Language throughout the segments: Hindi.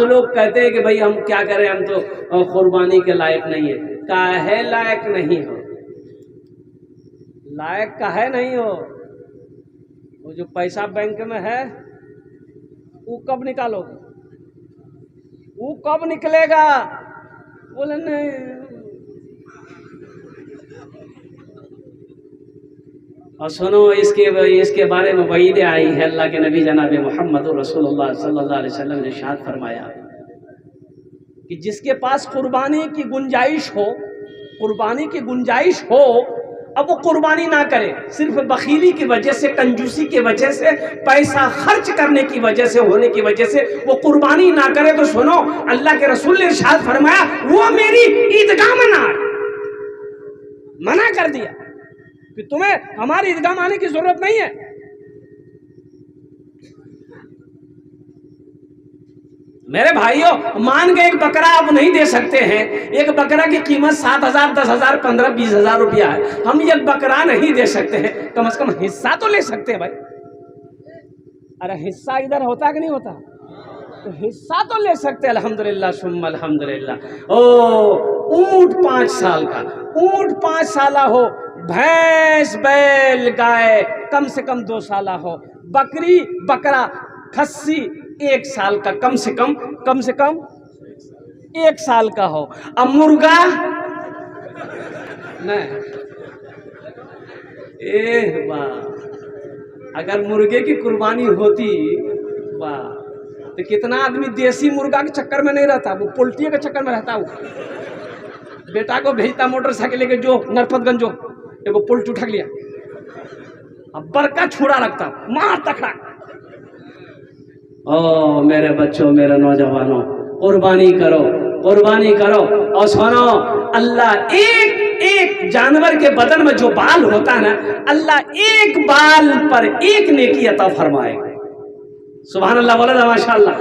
लोग कहते हैं कि भाई हम क्या करें, हम तो कुर्बानी के लायक नहीं है। काहे लायक नहीं हो? लायक काहे नहीं हो? वो जो पैसा बैंक में है वो कब निकालोगे? वो कब निकलेगा? बोले नहीं। और सुनो, इसके बारे में वईद आई है। अल्लाह के नबी जनाब मोहम्मद रसूलुल्लाह सल्लल्लाहु अलैहि वसल्लम ने इरशाद फरमाया कि जिसके पास कुर्बानी की गुंजाइश हो, कुर्बानी की गुंजाइश हो, अब वो कुर्बानी ना करे, सिर्फ बखीली की वजह से, कंजूसी की वजह से, पैसा खर्च करने की वजह से, होने की वजह से वो कुर्बानी ना करे, तो सुनो, अल्लाह के रसूल ने इरशाद फरमाया वो मेरी ईदगाह में ना आए। मना कर दिया कि तुम्हें हमारी ईदगाह में आने की जरूरत नहीं है। मेरे भाइयों, मान के एक बकरा आप नहीं दे सकते हैं। एक बकरा की कीमत 7,000, 10,000, 15,000, 20,000 रुपया है। हम एक बकरा नहीं दे सकते हैं, कम से कम हिस्सा तो ले सकते हैं भाई। अरे हिस्सा इधर होता कि नहीं होता? तो हिस्सा तो ले सकते हैं। अल्हम्दुलिल्लाह सुम्मा अल्हम्दुलिल्लाह। ओ ऊंट 5 साल का, ऊंट 5 साल हो, भैंस बैल गाय कम से कम 2 साल हो, बकरी बकरा खस्सी 1 साल का, कम से कम 1 साल का हो। अब मुर्गा नहीं, वाह, अगर मुर्गे की कुर्बानी होती वाह, तो कितना आदमी देसी मुर्गा के चक्कर में नहीं रहता, वो पोल्ट्री के चक्कर में रहता। वो बेटा को भेजता मोटरसाइकिल लेके, जो नरपतगंज जो एगो पोल्ट्री उठा लिया, अब बड़का छुड़ा रखता, मार तकड़ा। ओ मेरे बच्चों, मेरे नौजवानों, कुर्बानी करो, कुर्बानी करो। और सुनो, अल्लाह एक जानवर के बदन में जो बाल होता है ना, अल्लाह एक बाल पर एक नेकी अता फरमाएगा। सुभान अल्लाह, बोला माशाअल्लाह।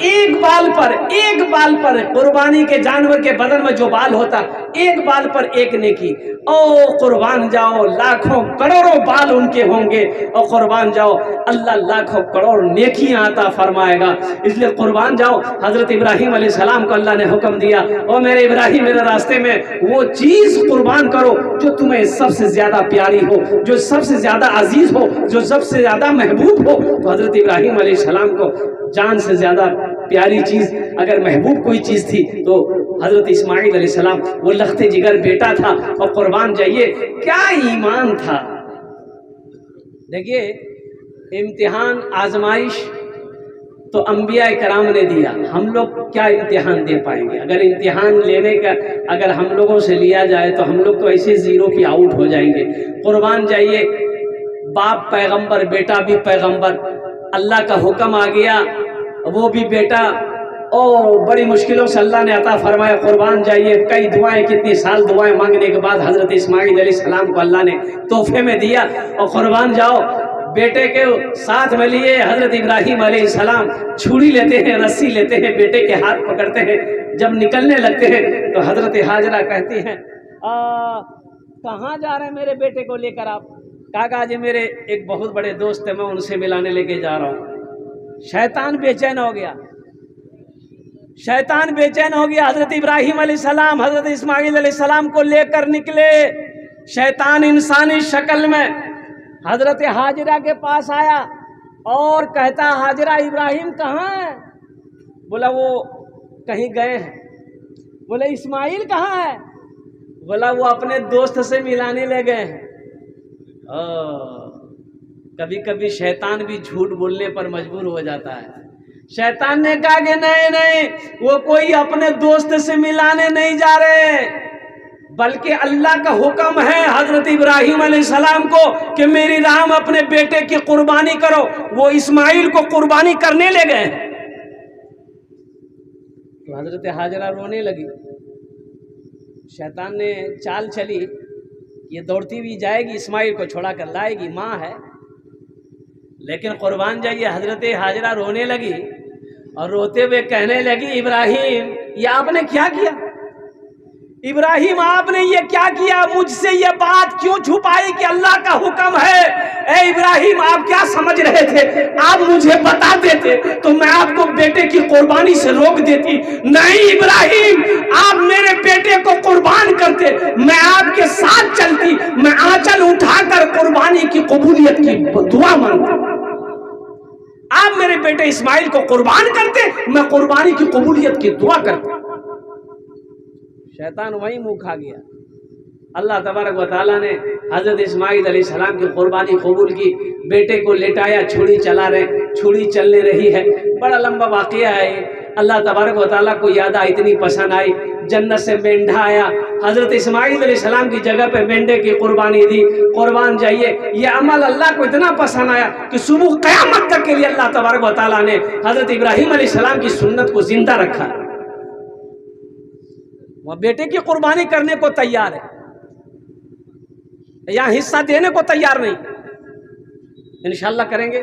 एक बाल पर कुर्बानी के जानवर के बदन में जो बाल होता, एक बाल पर एक नेकी। ओ कुर्बान जाओ, लाखों करोड़ों बाल उनके होंगे, और कुर्बान जाओ, अल्लाह लाखों करोड़ नेकियां आता फरमाएगा। इसलिए कुर्बान जाओ। हजरत इब्राहिम अलैहिस्सलाम को अल्लाह ने हुक्म दिया, ओ मेरे इब्राहिम, मेरे रास्ते में वो चीज कुर्बान करो जो तुम्हें सबसे ज्यादा प्यारी हो, जो सबसे ज्यादा अजीज हो, जो सबसे ज्यादा महबूब हो। तो हजरत इब्राहिम अलैहिस्सलाम को जान से ज्यादा प्यारी चीज, अगर महबूब कोई चीज थी, तो हजरत इस्माइल अलैहिस्सलाम, वो लखते जिगर बेटा था। और कुर्बान जाइए, क्या ईमान था। देखिए, इम्तिहान आजमाइश तो अंबिया कराम ने दिया, हम लोग क्या इम्तिहान दे पाएंगे? अगर इम्तिहान लेने का अगर हम लोगों से लिया जाए तो हम लोग तो ऐसे जीरो की आउट हो जाएंगे। कुर्बान जाइए, बाप पैगंबर, बेटा भी पैगंबर, अल्लाह का हुक्म आ गया, वो भी बेटा, ओ बड़ी मुश्किलों से अल्लाह ने अता फरमाया। कुर्बान जाइए, कई दुआएं, कितनी साल दुआएं मांगने के बाद हजरत इस्माइल अलैहिस्सलाम को अल्लाह ने तोहफे में दिया। और कुर्बान जाओ, बेटे के साथ में लिए हजरत इब्राहिम अलैहिस्सलाम छुरी लेते हैं, रस्सी लेते हैं, बेटे के हाथ पकड़ते हैं। जब निकलने लगते हैं तो हजरत हाजरा कहती हैं, कहाँ जा रहे हैं मेरे बेटे को लेकर आप? काका जी, मेरे एक बहुत बड़े दोस्त है, मैं उनसे मिलाने लेके जा रहा हूँ। शैतान बेचैन हो गया, शैतान बेचैन हो गया। हजरत इब्राहिम अलैहिस्सलाम हजरत इस्माइल अलैहिस्सलाम को लेकर निकले। शैतान इंसानी शक्ल में हजरत हाजरा के पास आया और कहता, हाजरा, इब्राहिम कहाँ है? बोला वो कहीं गए हैं। बोले इस्माइल कहाँ है? बोला वो अपने दोस्त से मिलाने ले गए हैं। कभी कभी शैतान भी झूठ बोलने पर मजबूर हो जाता है। शैतान ने कहा कि नहीं नहीं, वो कोई अपने दोस्त से मिलाने नहीं जा रहे, बल्कि अल्लाह का हुक्म है हजरत इब्राहिम अलैहिस्सलाम को कि मेरी राह में अपने बेटे की कुर्बानी करो। वो इस्माइल को कुर्बानी करने ले गए। तो हजरत हाजरा रोने लगी। शैतान ने चाल चली, ये दौड़ती भी जाएगी, इस्माइल को छोड़ा कर लाएगी, माँ है। लेकिन कुर्बान जाइए, हजरत हाजरा रोने लगी और रोते हुए कहने लगी, इब्राहिम, ये आपने क्या किया? इब्राहिम आपने ये क्या किया, मुझसे ये बात क्यों छुपाई कि अल्लाह का हुक्म है? ए इब्राहिम, आप क्या समझ रहे थे? आप मुझे बता देते तो मैं आपको बेटे की कुर्बानी से रोक देती। नहीं इब्राहिम, आप मेरे बेटे को कुर्बान करते, मैं आपके साथ चलती, मैं आंचल उठाकर कुर्बानी की कबूलियत की दुआ मांगता। आप मेरे बेटे इस्माइल को कुर्बान करते, मैं कुर्बानी की कबूलियत की दुआ करता। शैतान वहीं मुंह खा गया। अल्लाह तबारक व तआला ने हजरत इस्माइल अलैहिस्सलाम की कुर्बानी कबूल की। बेटे को लेटाया, छुरी चला रहे, छुरी चलने रही है। बड़ा लंबा वाकया है। अल्लाह तबारक व तआला को यादा इतनी पसंद आई, जन्नत से मेंढा आया, हजरत इस्माइल अलैहिस्सलाम की जगह पे मेंढे की कुर्बानी दी। कुर्बान जाइए, ये अमल अल्लाह को इतना पसंद आया कि सुबह क़यामत तक के लिए अल्लाह तबारक व तआला ने हजरत इब्राहिम अलैहिस्सलाम की सुन्नत को जिंदा रखा। वह बेटे की कुर्बानी करने को तैयार है, या हिस्सा देने को तैयार नहीं। इंशाल्लाह करेंगे।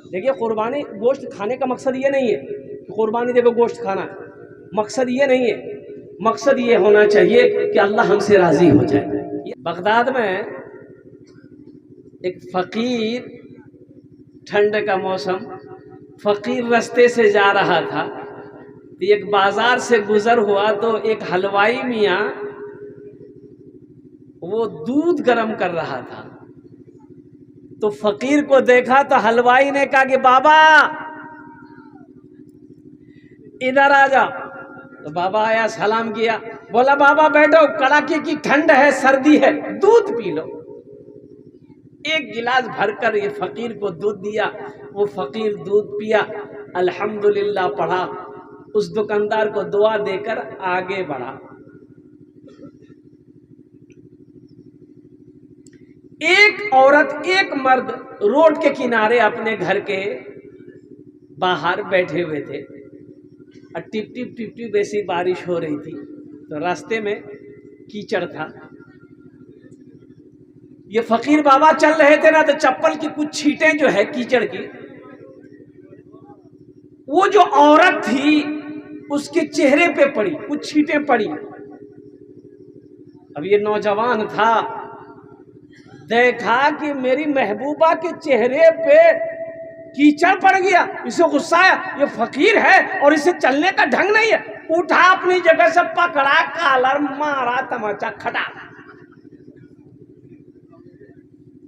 देखिए, कुर्बानी गोश्त खाने का मकसद ये नहीं है कि कुर्बानी देखो गोश्त खाना, मकसद ये नहीं है। मकसद ये होना चाहिए कि अल्लाह हमसे राजी हो जाए। बगदाद में एक फकीर, ठंड का मौसम, फकीर रास्ते से जा रहा था, एक बाजार से गुजर हुआ तो एक हलवाई मियाँ वो दूध गर्म कर रहा था। तो फकीर को देखा तो हलवाई ने कहा कि बाबा इधर आ जा। तो बाबा आया, सलाम किया, बोला बाबा बैठो, कड़ाके की ठंड है, सर्दी है, दूध पी लो। एक गिलास भरकर ये फकीर को दूध दिया। वो फकीर दूध पिया, अल्हम्दुलिल्लाह पढ़ा, उस दुकानदार को दुआ देकर आगे बढ़ा। एक औरत, एक मर्द रोड के किनारे अपने घर के बाहर बैठे हुए थे और टिप टिप टिप टिप ऐसी बारिश हो रही थी। तो रास्ते में कीचड़ था। ये फकीर बाबा चल रहे थे ना, तो चप्पल की कुछ छींटें जो है कीचड़ की, वो जो औरत थी उसके चेहरे पे पड़ी, कुछ छींटें पड़ी। अब ये नौजवान था, देखा कि मेरी महबूबा के चेहरे पे कीचड़ पड़ गया, इसे गुस्सा आया, ये फकीर है और इसे चलने का ढंग नहीं है। उठा, अपनी जगह से पकड़ा, कॉलर मारा, तमाचा खटा।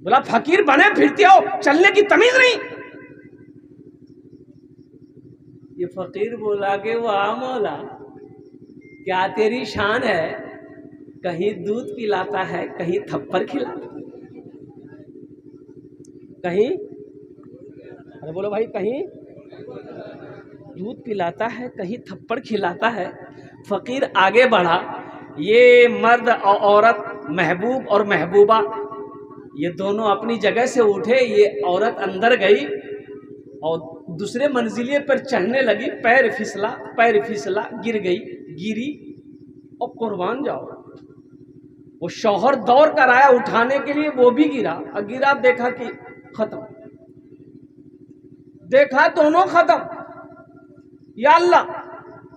बोला फकीर बने फिरते हो, चलने की तमीज नहीं। ये फकीर बोला कि वाह मौला, क्या तेरी शान है, कहीं दूध पिलाता है, कहीं थप्पड़ खिलाता, कहीं, अरे बोलो भाई, कहीं दूध पिलाता है, कहीं थप्पड़ खिलाता है। फकीर आगे बढ़ा। ये मर्द और औरत, महबूब और महबूबा, ये दोनों अपनी जगह से उठे। ये औरत अंदर गई और दूसरे मंजिले पर चढ़ने लगी। पैर फिसला, गिर गई, गिरी और कुर्बान जाओ। वो शौहर दौड़ कर आया उठाने के लिए, वो भी गिरा और गिरा, देखा कि खत्म, देखा दोनों खत्म। या अल्लाह,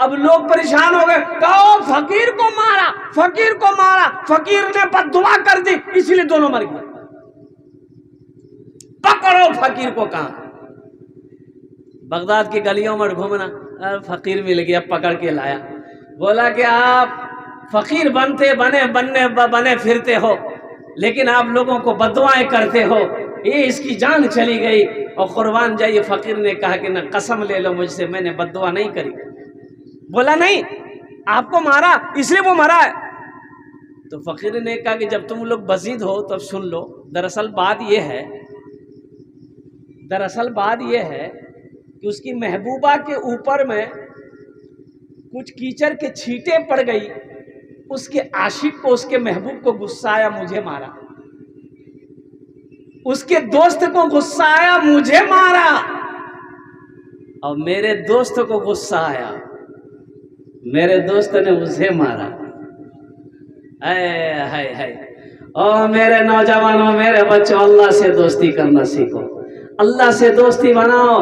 अब लोग परेशान हो गए, कहो फकीर को मारा, फकीर को मारा, फकीर ने बद्दुआ कर दी, इसलिए दोनों मर गए। पकड़ो फकीर को। कहां? बगदाद की गलियों में घूमना, फकीर मिल गया, पकड़ के लाया। बोला कि आप फकीर बने फिरते हो, लेकिन आप लोगों को बद्दुआएं करते हो, ये इसकी जान चली गई। और कुर्बान जाइए। फकीर ने कहा कि ना, कसम ले लो मुझसे, मैंने बद्दुआ नहीं करी। बोला नहीं, आपको मारा इसलिए वो मरा है। तो फकीर ने कहा कि जब तुम लोग बजीद हो तो सुन लो। दरअसल बात यह है कि उसकी महबूबा के ऊपर में कुछ कीचड़ के छींटे पड़ गई। उसके आशिक को, उसके महबूब को गुस्सा आया, मुझे मारा। उसके दोस्त को गुस्सा आया, मुझे मारा। और मेरे दोस्त को गुस्सा आया, मेरे दोस्त ने मुझे मारा। हाय। ओ मेरे नौजवानों, मेरे बच्चों, अल्लाह से दोस्ती करना सीखो, अल्लाह से दोस्ती बनाओ,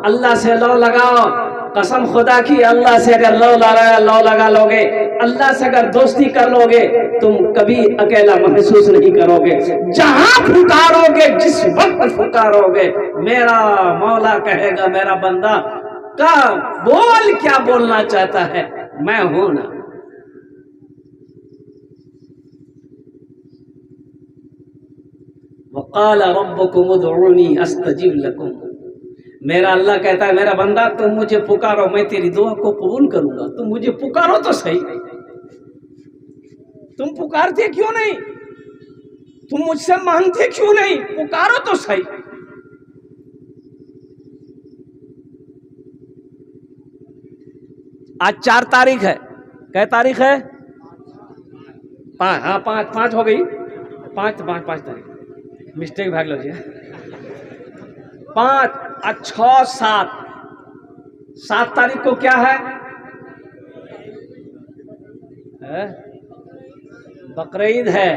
अल्लाह से लौ लगाओ। कसम खुदा की, अल्लाह से अगर लौ लगा लोगे, अल्लाह से अगर दोस्ती कर लोगे, तुम कभी अकेला महसूस नहीं करोगे। जहां पुकारोगे, जिस वक्त पुकारोगे, मेरा मौला कहेगा मेरा बंदा का बोल, क्या बोलना चाहता है, मैं हूं ना। वक़ाल रब्बुकुम उदऊनी अस्तजिब लकुम। मेरा अल्लाह कहता है मेरा बंदा तुम मुझे पुकारो, मैं तेरी दुआ को कबूल करूंगा। तुम मुझे पुकारो तो सही। तुम पुकारते क्यों नहीं? तुम मुझसे मांगते क्यों नहीं? पुकारो तो सही। आज 4 तारीख है। क्या तारीख है? 5। हाँ 5 हो गई। 5 तारीख, मिस्टेक भाग लो जी। 5 और 6 7 तारीख को क्या है? बकरीद है,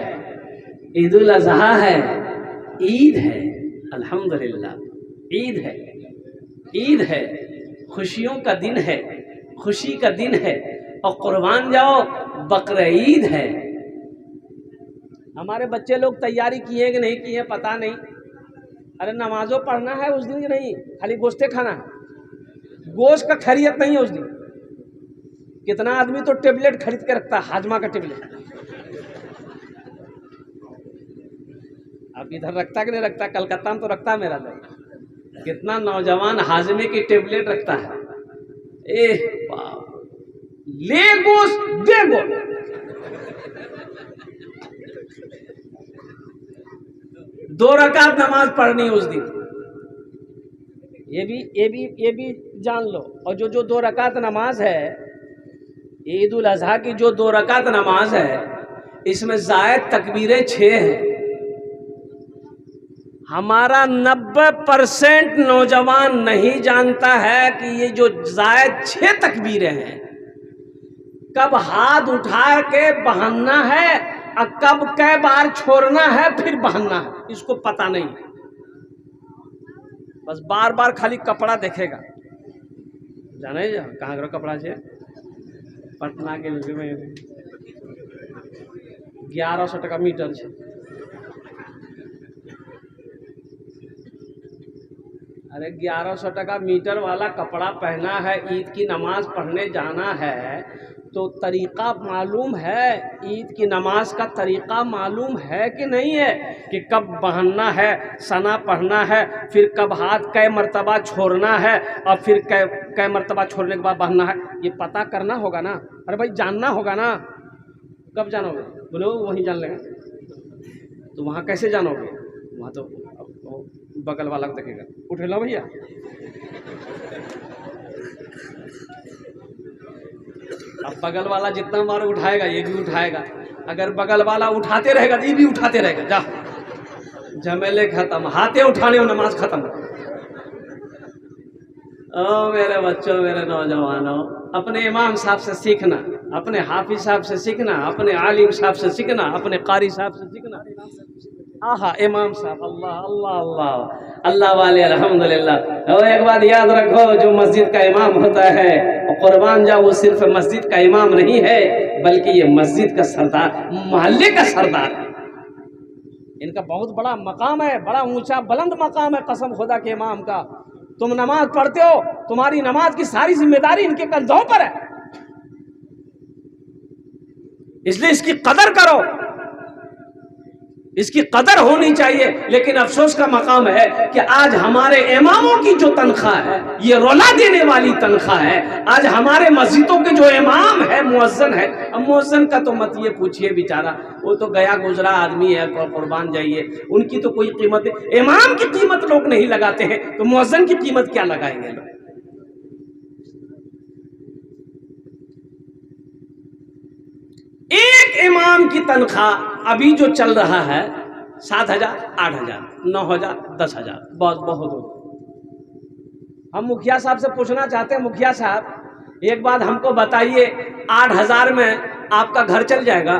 ईद उल अजहा है, ईद है। अल्हम्दुलिल्लाह, ईद है, ईद है, खुशियों का दिन है, खुशी का दिन है। और कुर्बान जाओ, बकरीद है। हमारे बच्चे लोग तैयारी किए कि नहीं किए पता नहीं। अरे नमाजों पढ़ना है उस दिन कि नहीं, खाली गोश्ते खाना है। गोश्त का खैरियत नहीं है उस दिन। कितना आदमी तो टेबलेट खरीद के रखता है, हाजमा का टेबलेट। अब इधर रखता कि नहीं रखता? कलकत्ता में तो रखता है मेरा लोग। कितना नौजवान हाजमे की टेबलेट रखता है। ले गोश्त दे गोश्त। दो रकात नमाज पढ़नी उस दिन। ये भी जान लो। और जो 2 रकात नमाज है, ईद उल अजहा की जो 2 रकात नमाज है, इसमें जायद तकबीरें 6 हैं। हमारा 90% नौजवान नहीं जानता है कि ये जो जायद 6 तकबीरें हैं, कब हाथ उठा के बहाना है और कब कई बार छोड़ना है फिर बहाना है, इसको पता नहीं। बस बार बार खाली कपड़ा देखेगा। जाने कहाँ करो कपड़ा से पटना के 1100 टका मीटर है। अरे 1100 टका मीटर वाला कपड़ा पहना है, ईद की नमाज पढ़ने जाना है, तो तरीक़ा मालूम है? ईद की नमाज का तरीक़ा मालूम है कि नहीं है? कि कब बहनना है, सना पढ़ना है, फिर कब हाथ कै मरतबा छोड़ना है, और फिर कै मरतबा छोड़ने के बाद बहनना है, ये पता करना होगा ना। अरे भाई जानना होगा ना। कब जानोगे? बोलो वहीं जान लेंगे। तो वहाँ कैसे जानोगे? वहाँ तो बगल वाला को देखेगा। उठ लो भैया। अब बगल वाला जितना बार उठाएगा ये भी उठाएगा। अगर बगल वाला उठाते रहेगा तो ये भी उठाते रहेगा। जा झमेले खत्म, हाथे उठाने और नमाज खत्म। ओ मेरे बच्चों, मेरे नौजवानों, अपने इमाम साहब से सीखना, अपने हाफिज साहब से सीखना, अपने आलिम साहब से सीखना, अपने कारी साहब से सीखना। आहा इमाम साहब, अल्लाह अल्लाह अल्लाह अल्लाह वाले अल्हम्दुलिल्लाह। और एक बात याद रखो, जो मस्जिद का इमाम होता है और कुर्बान जाओ, वो सिर्फ मस्जिद का इमाम नहीं है, बल्कि ये मस्जिद का सरदार, मोहल्ले का सरदार है। इनका बहुत बड़ा मकाम है, बड़ा ऊंचा बुलंद मकाम है कसम खुदा के इमाम का। तुम नमाज पढ़ते हो, तुम्हारी नमाज की सारी जिम्मेदारी इनके कंधों पर है, इसलिए इसकी कदर करो, इसकी कदर होनी चाहिए। लेकिन अफसोस का मकाम है कि आज हमारे इमामों की जो तनख्वाह है, ये रुला देने वाली तनख्वाह है। आज हमारे मस्जिदों के जो इमाम है, मुअज्जिन है, अब मुअज्जिन का तो मत ये पूछिए, बेचारा वो तो गया गुजरा आदमी है, कुर्बान जाइए, उनकी तो कोई कीमत, इमाम की कीमत लोग नहीं लगाते हैं, तो मुअज्जिन की कीमत क्या लगाएंगे लोग? एक इमाम की तनख्वाह अभी जो चल रहा है 7,000, 8,000, 9,000, 10,000, बहुत हो। हम मुखिया साहब से पूछना चाहते हैं, मुखिया साहब एक बात हमको बताइए, 8,000 में आपका घर चल जाएगा?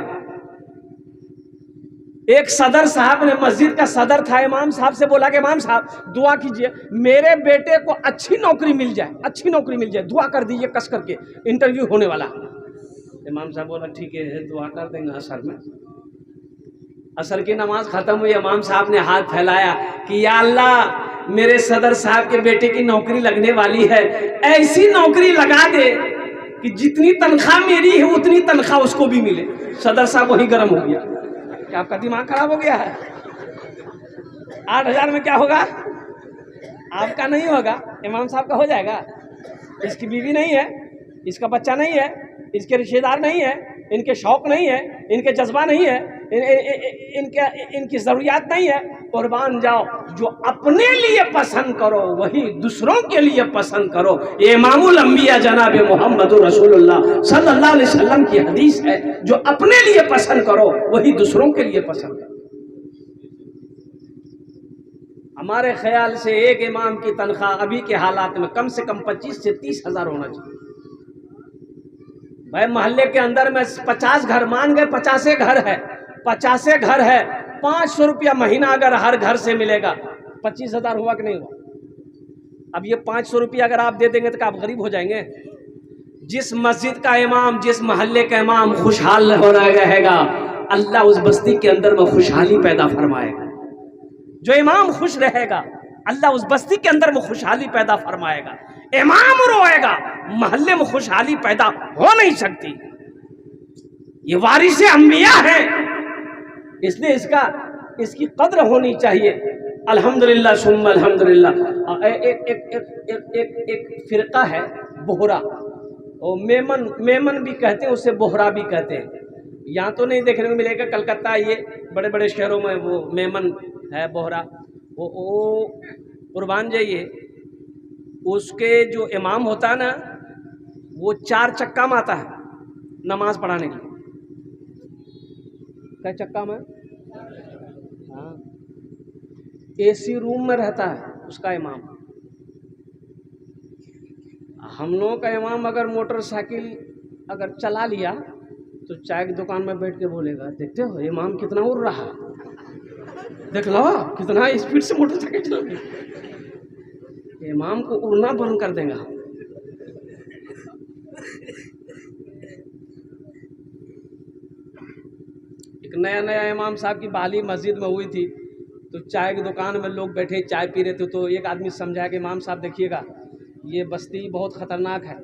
एक सदर साहब ने, मस्जिद का सदर था, इमाम साहब से बोला कि इमाम साहब दुआ कीजिए मेरे बेटे को अच्छी नौकरी मिल जाए, अच्छी नौकरी मिल जाए, दुआ कर दीजिए कस करके, इंटरव्यू होने वाला। इमाम साहब बोला ठीक है दुआ कर देंगे। असर में, असर की नमाज खत्म हुई, इमाम साहब ने हाथ फैलाया कि या अल्लाह मेरे सदर साहब के बेटे की नौकरी लगने वाली है, ऐसी नौकरी लगा दे कि जितनी तनख्वाह मेरी है उतनी तनख्वाह उसको भी मिले। सदर साहब वही गर्म हो गया कि आपका दिमाग खराब हो गया है, 8,000 में क्या होगा? आपका नहीं होगा, इमाम साहब का हो जाएगा। इसकी बीवी नहीं है, इसका बच्चा नहीं है, इसके रिश्तेदार नहीं है, इनके शौक नहीं है, इनके जज्बा नहीं है, इनकी ज़रूरियात नहीं है। कुर्बान जाओ, जो अपने लिए पसंद करो वही दूसरों के लिए पसंद करो। ये इमामुल अंबिया जनाब मोहम्मद रसूलुल्लाह सल्लल्लाहु अलैहि वसल्लम की हदीस है, जो अपने लिए पसंद करो वही दूसरों के लिए पसंद करो। हमारे ख्याल से एक इमाम की तनख्वाह अभी के हालात में कम से कम 25 से 30 हज़ार होना चाहिए। भाई मोहल्ले के अंदर में 50 घर, मान गए 50 घर है, 50 घर है, 500 रुपया महीना अगर हर घर से मिलेगा, 25,000 हुआ कि नहीं हुआ? अब ये 500 रुपया अगर आप दे देंगे तो क्या आप गरीब हो जाएंगे? जिस मस्जिद का इमाम, जिस मोहल्ले का इमाम खुशहाल हो रहेगा, अल्लाह उस बस्ती के अंदर में खुशहाली पैदा फरमाएगा। जो इमाम खुश रहेगा अल्लाह उस बस्ती के अंदर में खुशहाली पैदा फरमाएगा। इमाम रोएगा, मोहल्ले में खुशहाली पैदा हो नहीं सकती। ये वारिसे अंबिया है, इसलिए इसकी कद्र होनी चाहिए। अल्हम्दुलिल्लाह सुम्मा अल्हम्दुलिल्लाह। एक फिरका है बोहरा, और मेमन भी कहते हैं, उसे बोहरा भी कहते हैं। यहाँ तो नहीं देखने को मिलेगा, कलकत्ता ये बड़े बड़े शहरों में वो मेमन है, बोहरा। वो कुर्बान जाइए, उसके जो इमाम होता है ना, वो 4 चक्का में आता है नमाज पढ़ाने के लिए। क्या चक्का में? हाँ, एसी रूम में रहता है उसका इमाम। हम लोगों का इमाम अगर मोटरसाइकिल अगर चला लिया तो चाय की दुकान में बैठ के बोलेगा, देखते हो इमाम कितना उड़ रहा, देख लो कितना स्पीड से मोटरसाइकिल चल रही। इमाम को उड़ना बंद कर देगा। एक नया इमाम साहब की बहाली मस्जिद में हुई थी, तो चाय की दुकान में लोग बैठे चाय पी रहे थे, तो एक आदमी समझाया कि इमाम साहब देखिएगा ये बस्ती बहुत ख़तरनाक है,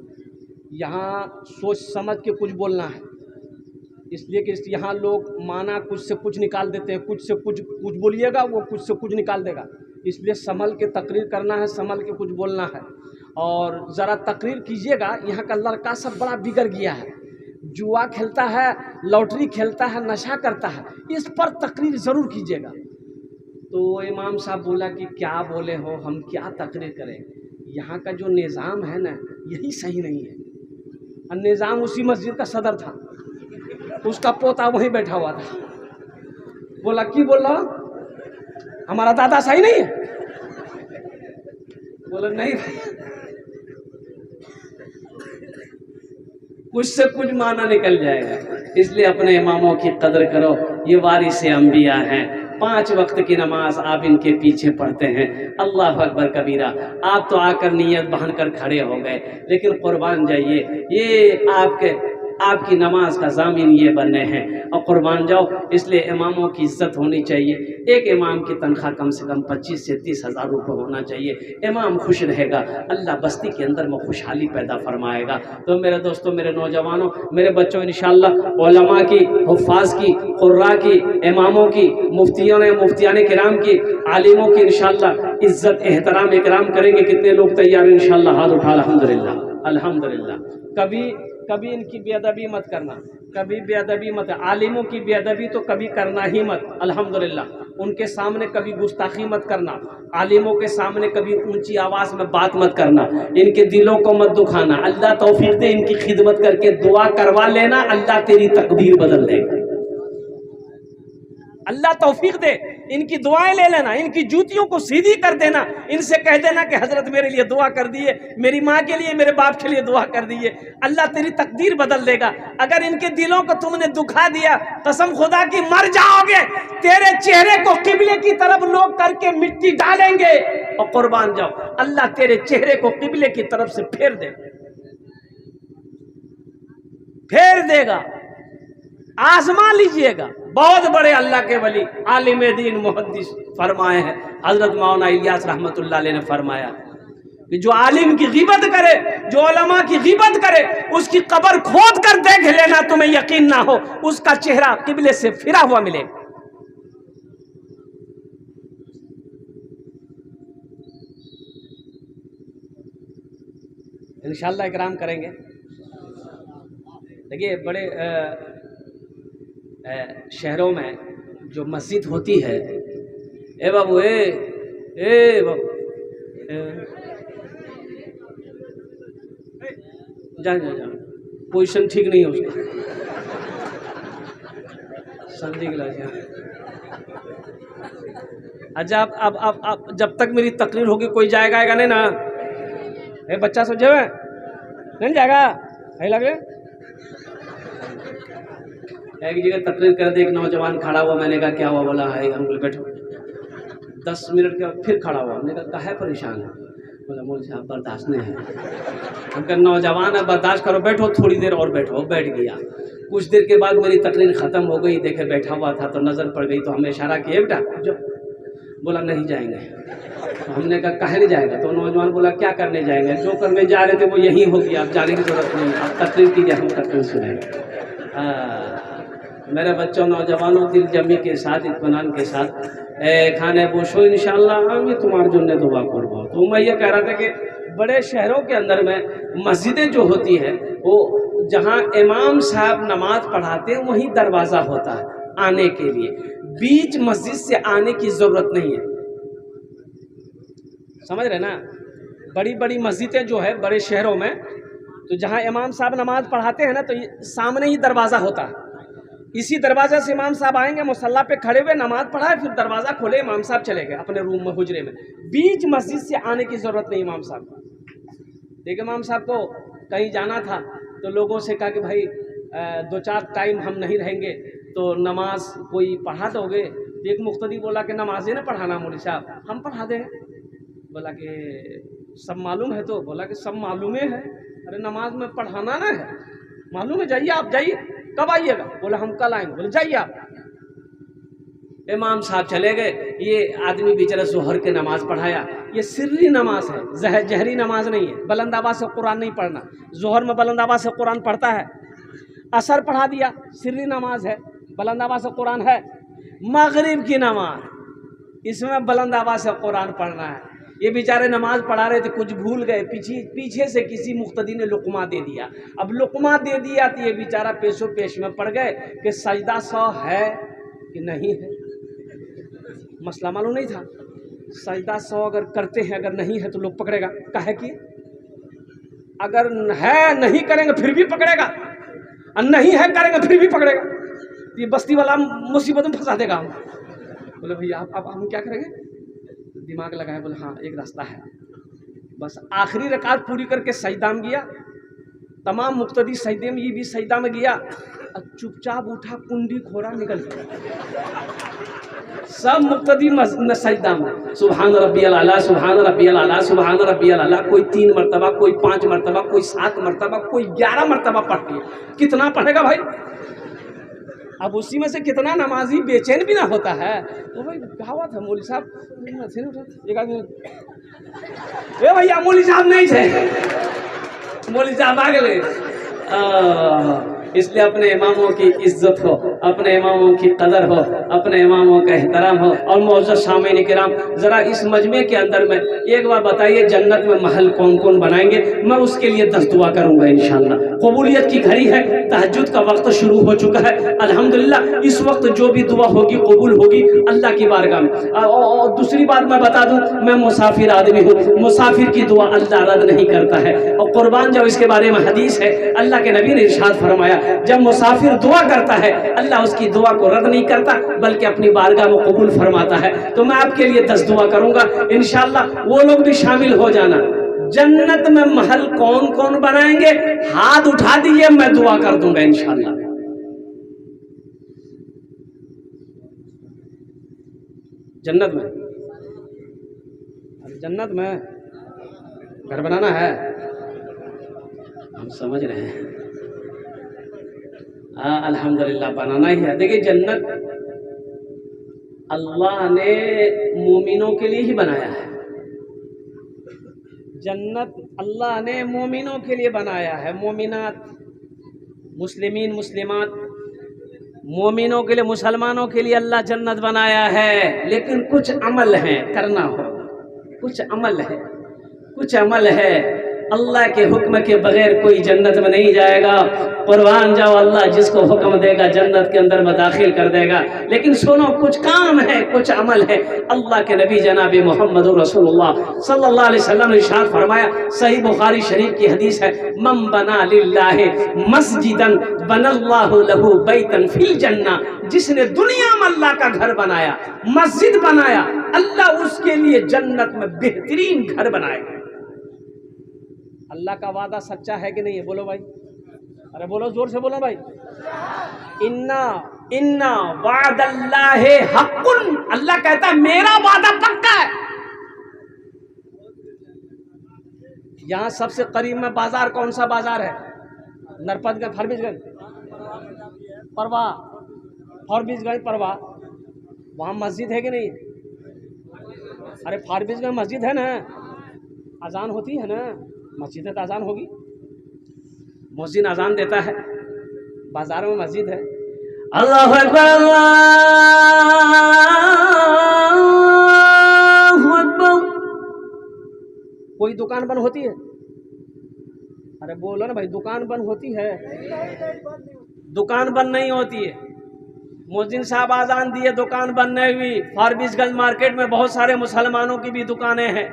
यहाँ सोच समझ के कुछ बोलना है, इसलिए कि यहाँ लोग माना कुछ से कुछ निकाल देते हैं, कुछ से कुछ बोलिएगा वो कुछ से कुछ निकाल देगा, इसलिए संभल के तकरीर करना है, संभल के कुछ बोलना है। और ज़रा तकरीर कीजिएगा, यहाँ का लड़का सब बड़ा बिगड़ गया है, जुआ खेलता है, लॉटरी खेलता है, नशा करता है, इस पर तकरीर ज़रूर कीजिएगा। तो इमाम साहब बोला कि क्या बोले हो, हम क्या तकरीर करें, यहाँ का जो निज़ाम है ना यही सही नहीं है। और निज़ाम उसी मस्जिद का सदर था, उसका पोता वहीं बैठा हुआ था। बोला की बोल रहा, हमारा दादा सही नहीं है? बोला नहीं भाई, कुछ से कुछ माना निकल जाएगा, इसलिए अपने इमामों की कदर करो। ये वारिसे अंबिया हैं, 5 वक्त की नमाज आप इनके पीछे पढ़ते हैं। अल्लाह अकबर कबीरा। आप तो आकर नियत बहन कर खड़े हो गए, लेकिन कुर्बान जाइए, ये आपकी नमाज का जामिन ये बनने हैं, और कुर्बान जाओ। इसलिए इमामों की इज्जत होनी चाहिए। एक इमाम की तनख्वाह कम से कम 25 से 30 हज़ार रुपये होना चाहिए। इमाम खुश रहेगा, अल्लाह बस्ती के अंदर में खुशहाली पैदा फरमाएगा। तो मेरे दोस्तों, मेरे नौजवानों, मेरे बच्चों, इंशाअल्लाह उलमा की, हुफ़ाज़ की, क़ुर्रा की, इमामों की, मुफ्तियान किराम की, आलिमों की इंशाअल्लाह इज्जत एहतराम इकराम करेंगे। कितने लोग तैयार हैं? इंशाअल्लाह हाथ उठा। अल्हम्दुलिल्लाह अल्हम्दुलिल्लाह। कभी इनकी बेअदबी मत करना, कभी बेअदबी मत, आलिमों की बेअदबी तो कभी करना ही मत। अल्हम्दुलिल्लाह उनके सामने कभी गुस्ताखी मत करना, आलिमों के सामने कभी ऊंची आवाज़ में बात मत करना, इनके दिलों को मत दुखाना। अल्लाह तौफीक दे, इनकी खिदमत करके दुआ करवा लेना, अल्लाह तेरी तकदीर बदल देगा। अल्लाह तौफीक दे, इनकी दुआएं ले लेना, इनकी जूतियों को सीधी कर देना, इनसे कह देना कि हजरत मेरे लिए दुआ कर दिए, मेरी माँ के लिए, मेरे बाप के लिए दुआ कर दिए, अल्लाह तेरी तकदीर बदल देगा। अगर इनके दिलों को तुमने दुखा दिया, कसम खुदा की मर जाओगे, तेरे चेहरे को किबले की तरफ लोग करके मिट्टी डालेंगे और कुर्बान जाओ, अल्लाह तेरे चेहरे को किबले की तरफ से फेर देगा, आजमा लीजिएगा। बहुत बड़े अल्लाह के वली आलिम दीन मुहद्दिस फरमाए हैं, हजरत मौलाना इलियास रहमतुल्लाह अलैह ने फरमाया कि जो आलिम की गिबत करे, जो उलमा की गिबत करे, उसकी कब्र खोद कर देख लेना, तुम्हें यकीन ना हो उसका चेहरा किबले से फिरा हुआ मिलेगा। इंशाअल्लाह इकराम करेंगे। देखिए बड़े शहरों में जो मस्जिद होती है, ए बाबू ए बाबू जा पोजीशन ठीक नहीं है उसका, संधि गिलास। अच्छा अब जब तक मेरी तकरीर होगी कोई जाएगा आएगा नहीं ना? बच्चा समझे हुए नहीं जाएगा, नहीं लगे। एक जगह तकरीर कर दे, एक नौजवान खड़ा हुआ, मैंने कहा क्या हुआ? बोला है अंकल बैठो। 10 मिनट के बाद फिर खड़ा हुआ, हमने कहा काहे परेशान है? बोला मौलवी साहब बर्दाश्त नहीं है। हम कहा नौजवान है बर्दाश्त करो, बैठो थोड़ी देर और बैठो। बैठ गया। कुछ देर के बाद मेरी तकरीर ख़त्म हो गई, देखे बैठा हुआ था तो नज़र पड़ गई, तो हमें इशारा किया बेटा जो। बोला नहीं जाएंगे। तो हमने कहा काहे नहीं जाएगा? तो नौजवान बोला क्या करने जाएंगे, जो करने जा रहे थे वो यही हो गया, आप जाने की जरूरत नहीं, आप तकरीर कीजिए, हम तकरीर सुनेंगे। मेरे बच्चों नौजवानों, दिल जमी के साथ, इत्मीनान के साथ खाने बोशो इंशाअल्लाह हम तुम्हारे जुन्ने दुआ करबो। तो मैं ये कह रहा था कि बड़े शहरों के अंदर में मस्जिदें जो होती है, वो जहाँ इमाम साहब नमाज पढ़ाते हैं वहीं दरवाज़ा होता है आने के लिए, बीच मस्जिद से आने की ज़रूरत नहीं है। समझ रहे ना? बड़ी बड़ी मस्जिदें जो है बड़े शहरों में, तो जहाँ इमाम साहब नमाज पढ़ाते हैं ना, तो सामने ही दरवाज़ा होता है। इसी दरवाजे से इमाम साहब आएंगे, मुसल्ला पे खड़े हुए नमाज पढ़ाए, फिर दरवाज़ा खोले, इमाम साहब चले गए अपने रूम में, हुजरे में। बीच मस्जिद से आने की ज़रूरत नहीं इमाम साहब को। देखिए इमाम साहब को कहीं जाना था तो लोगों से कहा कि भाई 2-4 टाइम हम नहीं रहेंगे तो नमाज कोई पढ़ा दोगे? तो एक मुख्तदी बोला कि नमाज़ें ना पढ़ाना मौलवी साहब, हम पढ़ा देंगे। बोला कि सब मालूम है? तो बोला कि सब मालूम है। अरे नमाज में पढ़ाना ना है, मालूम है, जाइए आप, जाइए। कब आइएगा? बोला हम कल आएंगे। बोले जाइए आप। इमाम साहब चले गए। ये आदमी बेचारा जोहर के नमाज पढ़ाया। ये सिर्री नमाज है, जहरी नमाज नहीं है। बुलंद आवाज़ से कुरान नहीं पढ़ना। जोहर में बुलंद आवाज़ से कुरान पढ़ता है, असर पढ़ा दिया, सिर्री नमाज है, बुलंद आवाज़ से कुरान है। मगरिब की नमाज, इसमें बुलंद आवाज़ से कुरान पढ़ना है। ये बेचारे नमाज पढ़ा रहे थे, कुछ भूल गए, पीछे से किसी मुख्तदी ने लुकमा दे दिया। अब लुकमा दे दिया तो ये बेचारा पेशो पेश में पड़ गए कि सजदा 100 है कि नहीं है। मसला मालूम नहीं था। सजदा 100 अगर करते हैं, अगर नहीं है तो लोग पकड़ेगा, काहे कि अगर है नहीं करेंगे फिर भी पकड़ेगा, और नहीं है करेंगे फिर भी पकड़ेगा। ये बस्ती वाला मुसीबत में फंसा देगा हम। बोले भैया अब हम क्या करेंगे? दिमाग लगाए, बोले हाँ एक रास्ता है। बस आखिरी रकात पूरी करके सजदा में गया, तमाम मुक्तदी सजदे में, ये भी सजदा में गया, और चुपचाप उठा, कुंडी खोरा, निकल गया। सब मुक्तदी सजदा में सुभान रब्बियल आला, सुभान रब्बियल आला, सुभान रब्बियल आला। कोई 3 मरतबा, कोई 5 मरतबा, कोई 7 मरतबा, कोई 11 मरतबा पढ़ लिया। कितना पढ़ेगा भाई? अब उसी में से कितना नमाजी बेचैन भी ना होता है। तो भाई क्या हुआ था मौलवी साहब? एक आदमी, ए भैया मौलवी साहब नहीं थे, मौलवी साहब आ गए। इसलिए अपने इमामों की इज्जत हो, अपने इमामों की कदर हो, अपने इमामों का एहतराम हो। और मौजूद सामीन किराम, ज़रा इस मजमे के अंदर में एक बार बताइए, जन्नत में महल कौन कौन बनाएंगे? मैं उसके लिए 10 दुआ करूँगा इंशाअल्लाह। कबूलियत की घड़ी है, तहज्जुद का वक्त शुरू हो चुका है। अल्हम्दुलिल्लाह इस वक्त जो भी दुआ होगी कबूल होगी अल्लाह की बारगाह में। और दूसरी बात मैं बता दूँ, मैं मुसाफिर आदमी हूँ, मुसाफिर की दुआ अल्लाह रद्द नहीं करता है। और कुर्बान जाओ, इसके बारे में हदीस है, अल्लाह के नबी ने इरशाद फरमाया, है। जब मुसाफिर दुआ करता है अल्लाह उसकी दुआ को रद्द नहीं करता बल्कि अपनी बारगाह में कबूल फरमाता है। तो मैं आपके लिए 10 दुआ करूंगा, इंशाअल्लाह वो लोग भी शामिल हो जाना। जन्नत में महल कौन कौन बनाएंगे, हाथ उठा दीजिए, मैं दुआ कर दूंगा इंशाअल्लाह। जन्नत में, जन्नत में घर बनाना है, हम समझ रहे हैं। हाँ अल्हम्दुलिल्लाह बनाना ही है। देखिए जन्नत अल्लाह ने मोमिनों के लिए ही बनाया है। जन्नत अल्लाह ने मोमिनों के लिए बनाया है। मोमिनात, मुस्लिमीन, मुस्लिमात, मोमिनों के लिए, मुसलमानों के लिए अल्लाह जन्नत बनाया है। लेकिन कुछ अमल है करना हो, कुछ अमल है, कुछ अमल है। अल्लाह के हुक्म के बगैर कोई जन्नत में नहीं जाएगा। कुर्बान जाओ, अल्लाह जिसको हुक्म देगा जन्नत के अंदर में दाखिल कर देगा। लेकिन सुनो, कुछ काम है, कुछ अमल है। अल्लाह के नबी जनाब मोहम्मद रसूलुल्लाह सल्लल्लाहु अलैहि वसल्लम ने इरशाद फरमाया, सही बुखारी शरीफ की हदीस है, मन बना लिल्लाहि मस्जिदन बनल्लाहु लहू बैतन फिल जन्ना। जिसने दुनिया में अल्लाह का घर बनाया, मस्जिद बनाया, अल्लाह उसके लिए जन्नत में बेहतरीन घर बनाएगा। अल्लाह का वादा सच्चा है कि नहीं है? बोलो भाई, अरे बोलो, जोर से बोलो भाई। इन्ना इन्ना वादल्लाहि हक़्क़ुन, अल्लाह कहता है मेरा वादा पक्का है। यहां सबसे करीब में बाजार कौन सा बाजार है? नरपतगंज, फारबिसगंज, परवा, फारबिसगंज, परवा, वहां मस्जिद है कि नहीं? अरे फारबिसगंज मस्जिद है ना, अजान होती है ना, मस्जिद है तो अजान होगी। मुअज्जिन अजान देता है, बाजारों में मस्जिद है। अल्लाहु अकबर, अल्लाहु अकबर। कोई दुकान बंद होती है? अरे बोलो ना भाई, दुकान बंद होती है? दुकान बंद नहीं होती है। मुअज्जिन साहब अजान दिए, दुकान बंद नहीं हुई। फारबिसगंज मार्केट में बहुत सारे मुसलमानों की भी दुकानें हैं।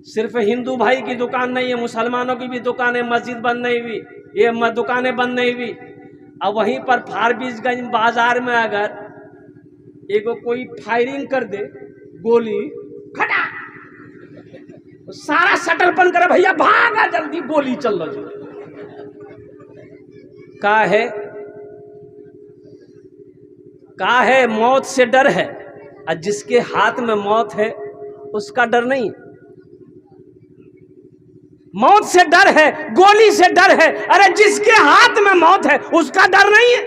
सिर्फ हिंदू भाई की दुकान नहीं है, मुसलमानों की भी दुकान है। मस्जिद बंद नहीं हुई, ये दुकानें बंद नहीं हुई। अब वहीं पर फारबिसगंज बाजार में अगर एगो कोई फायरिंग कर दे, गोली खटा, तो सारा शटर बंद करे, भैया भागा जल्दी, गोली चल लो। का है मौत से डर है, और जिसके हाथ में मौत है उसका डर नहीं। मौत से डर है, गोली से डर है, अरे जिसके हाथ में मौत है उसका डर नहीं है।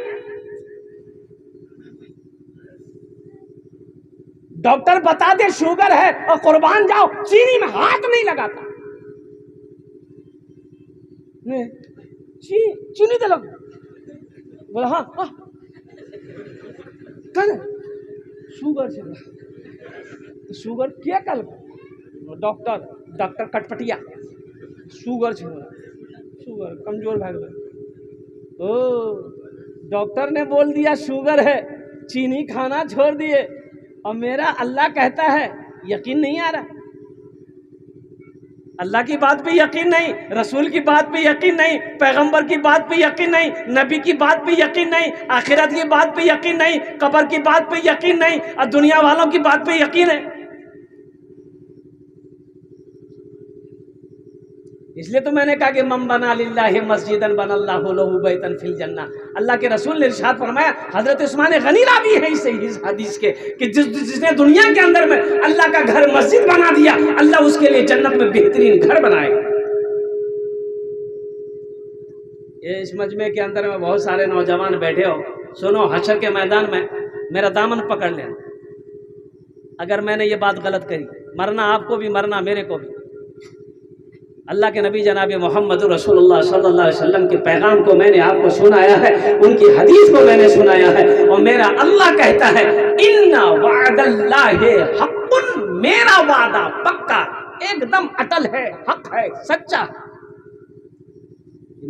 डॉक्टर बता दे शुगर है और कुर्बान जाओ, चीनी में हाथ नहीं लगाता। चीनी तो लग बोला, हाँ हाँ कल शुगर से, शुगर क्या कल? डॉक्टर कटपटिया, शुगर से, शुगर कमजोर भाग गए। ओ डॉक्टर ने बोल दिया शुगर है, चीनी खाना छोड़ दिए, और मेरा अल्लाह कहता है यकीन नहीं आ रहा। अल्लाह की बात पे यकीन नहीं, रसूल की बात पे यकीन नहीं, पैगंबर की बात पे यकीन नहीं, नबी की बात पे यकीन नहीं, आखिरत की बात पे यकीन नहीं, कब्र की बात पे यकीन नहीं, और दुनिया वालों की बात पे यकीन है। इसलिए तो मैंने कहा कि मन बना लिल्लाहि मस्जिदन बनल्लाहु लहू बैतन फिल जन्ना। अल्लाह के रसूल ने इरशाद फरमाया, हजरत उस्मान गनी रावी है इस हदीस के, कि जिसने दुनिया के अंदर में अल्लाह का घर मस्जिद बना दिया, अल्लाह उसके लिए जन्नत में बेहतरीन घर बनाएगा। ये इस मजमे के अंदर में बहुत सारे नौजवान बैठे हो, सुनो, हशर के मैदान में मेरा दामन पकड़ लेना। अगर मैंने ये बात गलत करी, मरना आपको भी, मरना मेरे को भी। अल्लाह के नबी जनाब मोहम्मद रसूलुल्लाह सल्लल्लाहु अलैहि वसल्लम के पैगाम को मैंने आपको सुनाया है, उनकी हदीस को मैंने सुनाया है, और मेरा अल्लाह कहता है इन्ना वादल्लाहि हक़्क़ुन, मेरा वादा पक्का, एकदम अटल है, हक है, सच्चा।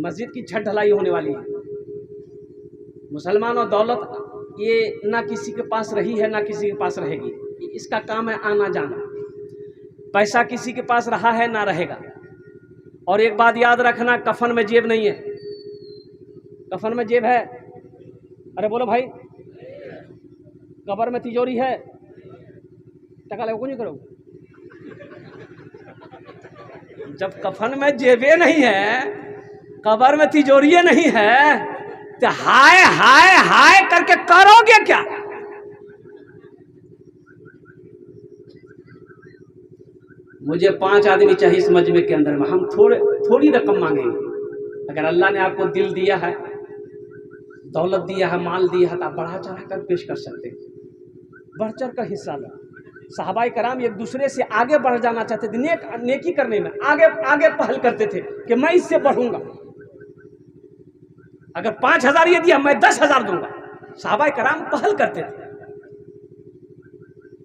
मस्जिद की छत ढलाई होने वाली है। मुसलमानों, दौलत ये ना किसी के पास रही है ना किसी के पास रहेगी, इसका काम है आना जाना। पैसा किसी के पास रहा है ना रहेगा। और एक बात याद रखना, कफन में जेब नहीं है। कफन में जेब है, अरे बोलो भाई, कब्र में तिजोरी है, टका लगो नहीं करो। जब कफन में जेबे नहीं है, कब्र में तिजोरी नहीं है, तो हाय हाय हाय करके करोगे क्या? मुझे 5 आदमी चाहिए इस मजमे के अंदर में, हम थोड़ी रकम मांगेंगे। अगर अल्लाह ने आपको दिल दिया है, दौलत दिया है, माल दिया है, तो आप बढ़ा चढ़ा कर पेश कर सकते हैं, बढ़ चढ़ कर हिस्सा लो। सहाबाए कराम एक दूसरे से आगे बढ़ जाना चाहते थे, नेकी करने में आगे आगे पहल करते थे कि मैं इससे बढ़ूंगा। अगर 5,000 ये दिया, मैं 10,000 दूंगा। सहाबाए कराम पहल करते थे।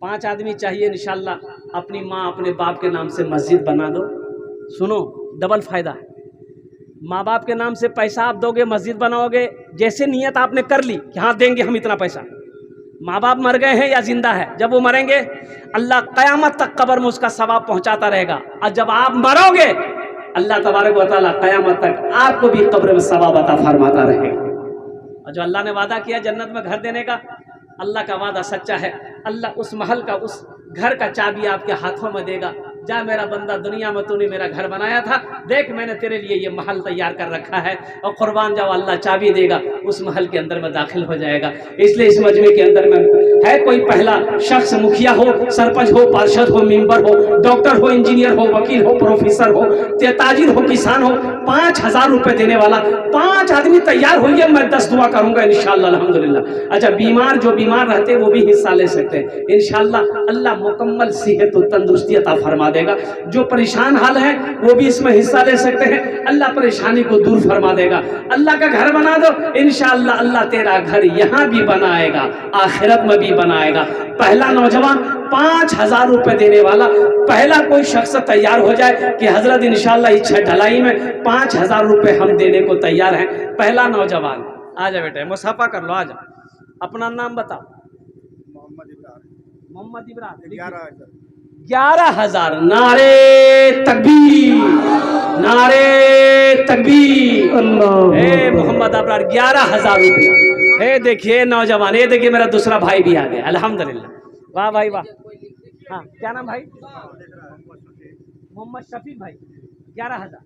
5 आदमी चाहिए इंशाल्लाह। अपनी माँ अपने बाप के नाम से मस्जिद बना दो। सुनो, डबल फायदा है। माँ बाप के नाम से पैसा आप दोगे, मस्जिद बनाओगे, जैसे नियत आपने कर ली कि हाँ देंगे हम इतना पैसा, माँ बाप मर गए हैं या जिंदा है, जब वो मरेंगे अल्लाह क़यामत तक कब्र में उसका सवाब पहुंचाता रहेगा। और जब आप मरोगे अल्लाह तबारक व तआला क़यामत तक आपको भी कब्र में सवाब अता फरमाता रहेगा। और जो अल्लाह ने वादा किया जन्नत में घर देने का, अल्लाह का वादा सच्चा है। अल्लाह उस महल का, उस घर का चाबी आपके हाथों में देगा। जा मेरा बंदा, दुनिया में तूने मेरा घर बनाया था, देख मैंने तेरे लिए ये महल तैयार कर रखा है, और कुर्बान जाओ, अल्लाह चाबी देगा, उस महल के अंदर में दाखिल हो जाएगा। इसलिए इस मजमे के अंदर में है कोई पहला शख्स, मुखिया हो, सरपंच हो, पार्षद हो, मेंबर हो, डॉक्टर हो, इंजीनियर हो, वकील हो, प्रोफेसर हो, ताजिर हो, किसान हो, 5,000 रुपए देने वाला 5 आदमी तैयार होइए, मैं 10 दुआ करूंगा इंशाअल्लाह अल्हम्दुलिल्लाह। अच्छा, बीमार जो बीमार रहते हैं वो भी हिस्सा ले सकते हैं इंशाअल्लाह। अल्लाह मुकम्मल सेहत और तंदुरुस्ती अता फरमा देगा। जो परेशान हाल है वो भी इसमें हिस्सा ले सकते हैं, अल्लाह परेशानी को दूर फरमा देगा। अल्लाह का घर बना दो इंशाअल्लाह, अल्लाह तेरा घर यहाँ भी बनाएगा, आखिरत में भी बनाएगा। पहला नौजवान 5,000 रुपए देने वाला पहला कोई शख्स तैयार हो जाए कि हजरत इंशाअल्लाह इस छठ ढलाई में 5,000 रुपए हम देने को तैयार हैं। पहला नौजवान आ जा बेटे, मुसाफा कर लो, आ जा। अपना नाम बताओ। मोहम्मद इब्राहिम। 11,000। नारे तकबीर, नारे तकबीर। अल्लाह। मोहम्मद अब्रार 11,000 रुपये। हे देखिए नौजवान, ये देखिए मेरा दूसरा भाई भी आ गया, अल्हम्दुलिल्लाह। वाह भाई वाह। हाँ, क्या नाम भाई? मोहम्मद शफीक भाई। 11,000।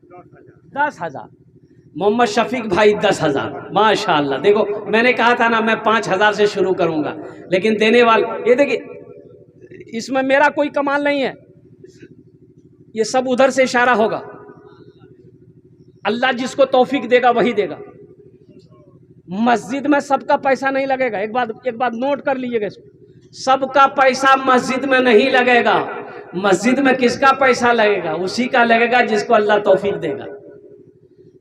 10,000। मोहम्मद शफीक भाई 10,000। माशाअल्लाह। देखो मैंने कहा था ना मैं 5,000 से शुरू करूंगा, लेकिन देने वाले, ये देखिए इसमें मेरा कोई कमाल नहीं है, ये सब उधर से इशारा होगा। अल्लाह जिसको तौफीक देगा वही देगा। मस्जिद में सबका पैसा नहीं लगेगा, एक बात नोट कर लीजिएगा इसको। सबका पैसा मस्जिद में नहीं लगेगा। मस्जिद में किसका पैसा लगेगा? उसी का लगेगा जिसको अल्लाह तौफीक देगा।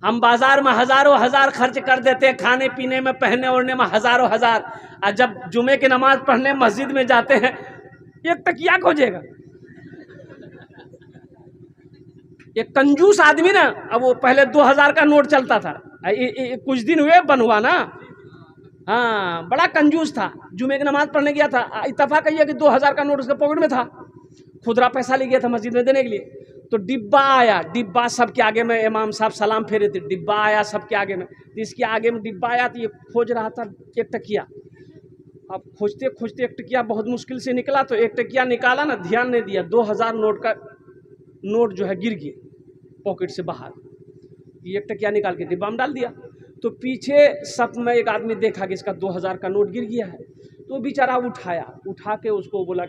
हम बाजार में हजारों हजार खर्च कर देते हैं, खाने पीने में, पहनने ओढ़ने में हजारों हजार, और जब जुमे की नमाज पढ़ने मस्जिद में जाते हैं एक तकिया खोजेगा। एक कंजूस आदमी ना, अब वो पहले 2,000 का नोट चलता था, कुछ दिन हुए बन हुआ ना, हाँ बड़ा कंजूस था। जुमे की नमाज पढ़ने गया था, इत्तेफाक कहिए कि 2,000 का नोट उसके पॉकेट में था, खुदरा पैसा ले गया था मस्जिद में देने के लिए। तो डिब्बा आया, डिब्बा सबके आगे में, इमाम साहब सलाम फेरे थे, डिब्बा आया सबके आगे में, तो इसके आगे में डिब्बा आया, तो ये खोज रहा था एक टकिया। अब खोजते खोजते एक टकिया बहुत मुश्किल से निकला, तो एक टकिया निकाला ना, ध्यान नहीं दिया, 2,000 नोट का नोट जो है गिर गया पॉकेट से बाहर। एक टकिया निकाल के डिब्बा में डाल दिया। तो पीछे सब में एक आदमी देखा कि इसका 2,000 का नोट गिर गया है, तो बेचारा उठाया, उठा के उसको बोला,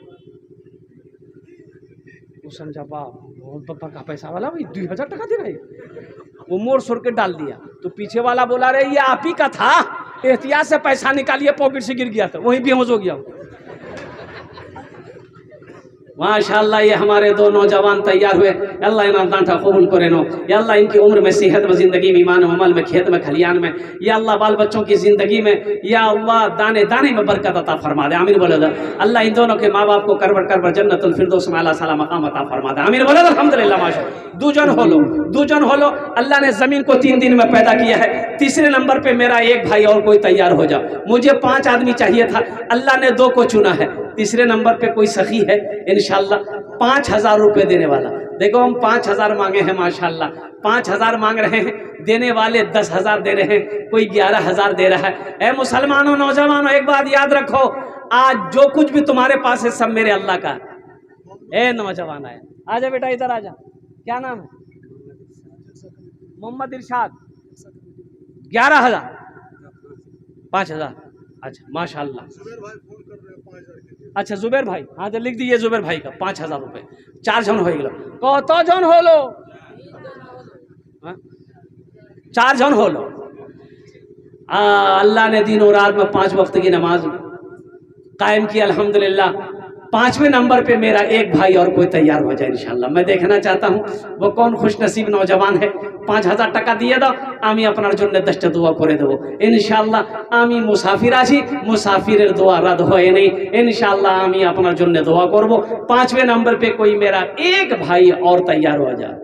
वो समझा बाप बहुत पप्पा का पैसा वाला भाई 2,000 टका दे रहे, वो मोड़ सोड़ के डाल दिया। तो पीछे वाला बोला, रे ये आप ही का था, एहतियात से पैसा निकालिए, पॉकेट से गिर गया था, वहीं बेहोश हो गया। माशाअल्लाह, ये हमारे 2 नौजवान तैयार हुए। अल्लाह इन्हें दांठा कबूल करे नो। या अल्लाह इनकी उम्र में, सेहत में, ज़िंदगी में, ईमान में, अमल में, खेत में, खलियान में, या अल्लाह बाल बच्चों की ज़िंदगी में, या अल्लाह दाने दाने में बरकत अता फरमा दे। आमीन बोले। अल्लाह इन दोनों के माँ बाप को करबर करबर जन्नतुल फिरदौस में आला साला मकाम अता फरमा दे। आमीन बोले। अल्हम्दुलिल्लाह। माशाअल्लाह। दूजन हो लो। अल्लाह ने ज़मीन को 3 दिन में पैदा किया है। तीसरे नंबर पर मेरा एक भाई और कोई तैयार हो जाओ। मुझे 5 आदमी चाहिए था, अल्लाह ने 2 को चुना है। तीसरे नंबर पे कोई सखी है इंशाअल्लाह, 5,000 रुपए देने वाला। देखो हम 5,000 मांगे हैं माशाल्लाह, 5,000 मांग रहे हैं, देने वाले 10,000 दे रहे हैं, कोई 11,000 दे रहा है। ए मुसलमानों, नौजवानों, एक बात याद रखो, आज जो कुछ भी तुम्हारे पास है सब मेरे अल्लाह का। ए नौजवान आया, आजा बेटा इधर आजा, क्या नाम है? मोहम्मद इरशाद। 11,000, 5,000, अच्छा माशाल्लाह। अच्छा जुबेर भाई, हाँ तो लिख दीजिए जुबेर भाई का 5,000 रुपये। 4 जन हो गलो, कत जन होलो? 4 जन होलो। अल्लाह ने दिन और रात में 5 वक्त की नमाज कायम की अल्हम्दुलिल्लाह। 5वें नंबर पे मेरा एक भाई और कोई तैयार हो जाए इंशाल्लाह। मैं देखना चाहता हूँ वो कौन खुश नसीब नौजवान है। 5,000 টাকা দিয়ে দাও, আমি আপনার জন্য 10টা দোয়া করে দেবো ইনশাআল্লাহ। আমি মুসাফির আছি, মুসাফিরের দোয়া रद्द হয় नहीं, इंशाअल्लाह আমি আপনার জন্য দোয়া করব। 5वें नंबर पे कोई मेरा एक भाई और तैयार हो जाए।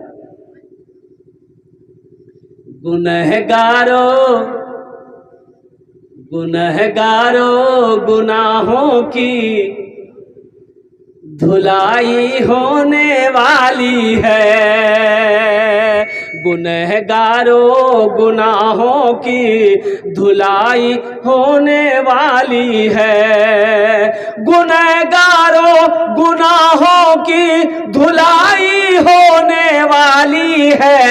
गुनहगारों गुनाहों की धुलाई होने वाली है, गुनहगारों गुनाहों की धुलाई होने वाली है, गुनहगारों गुनाहों की धुलाई होने वाली है।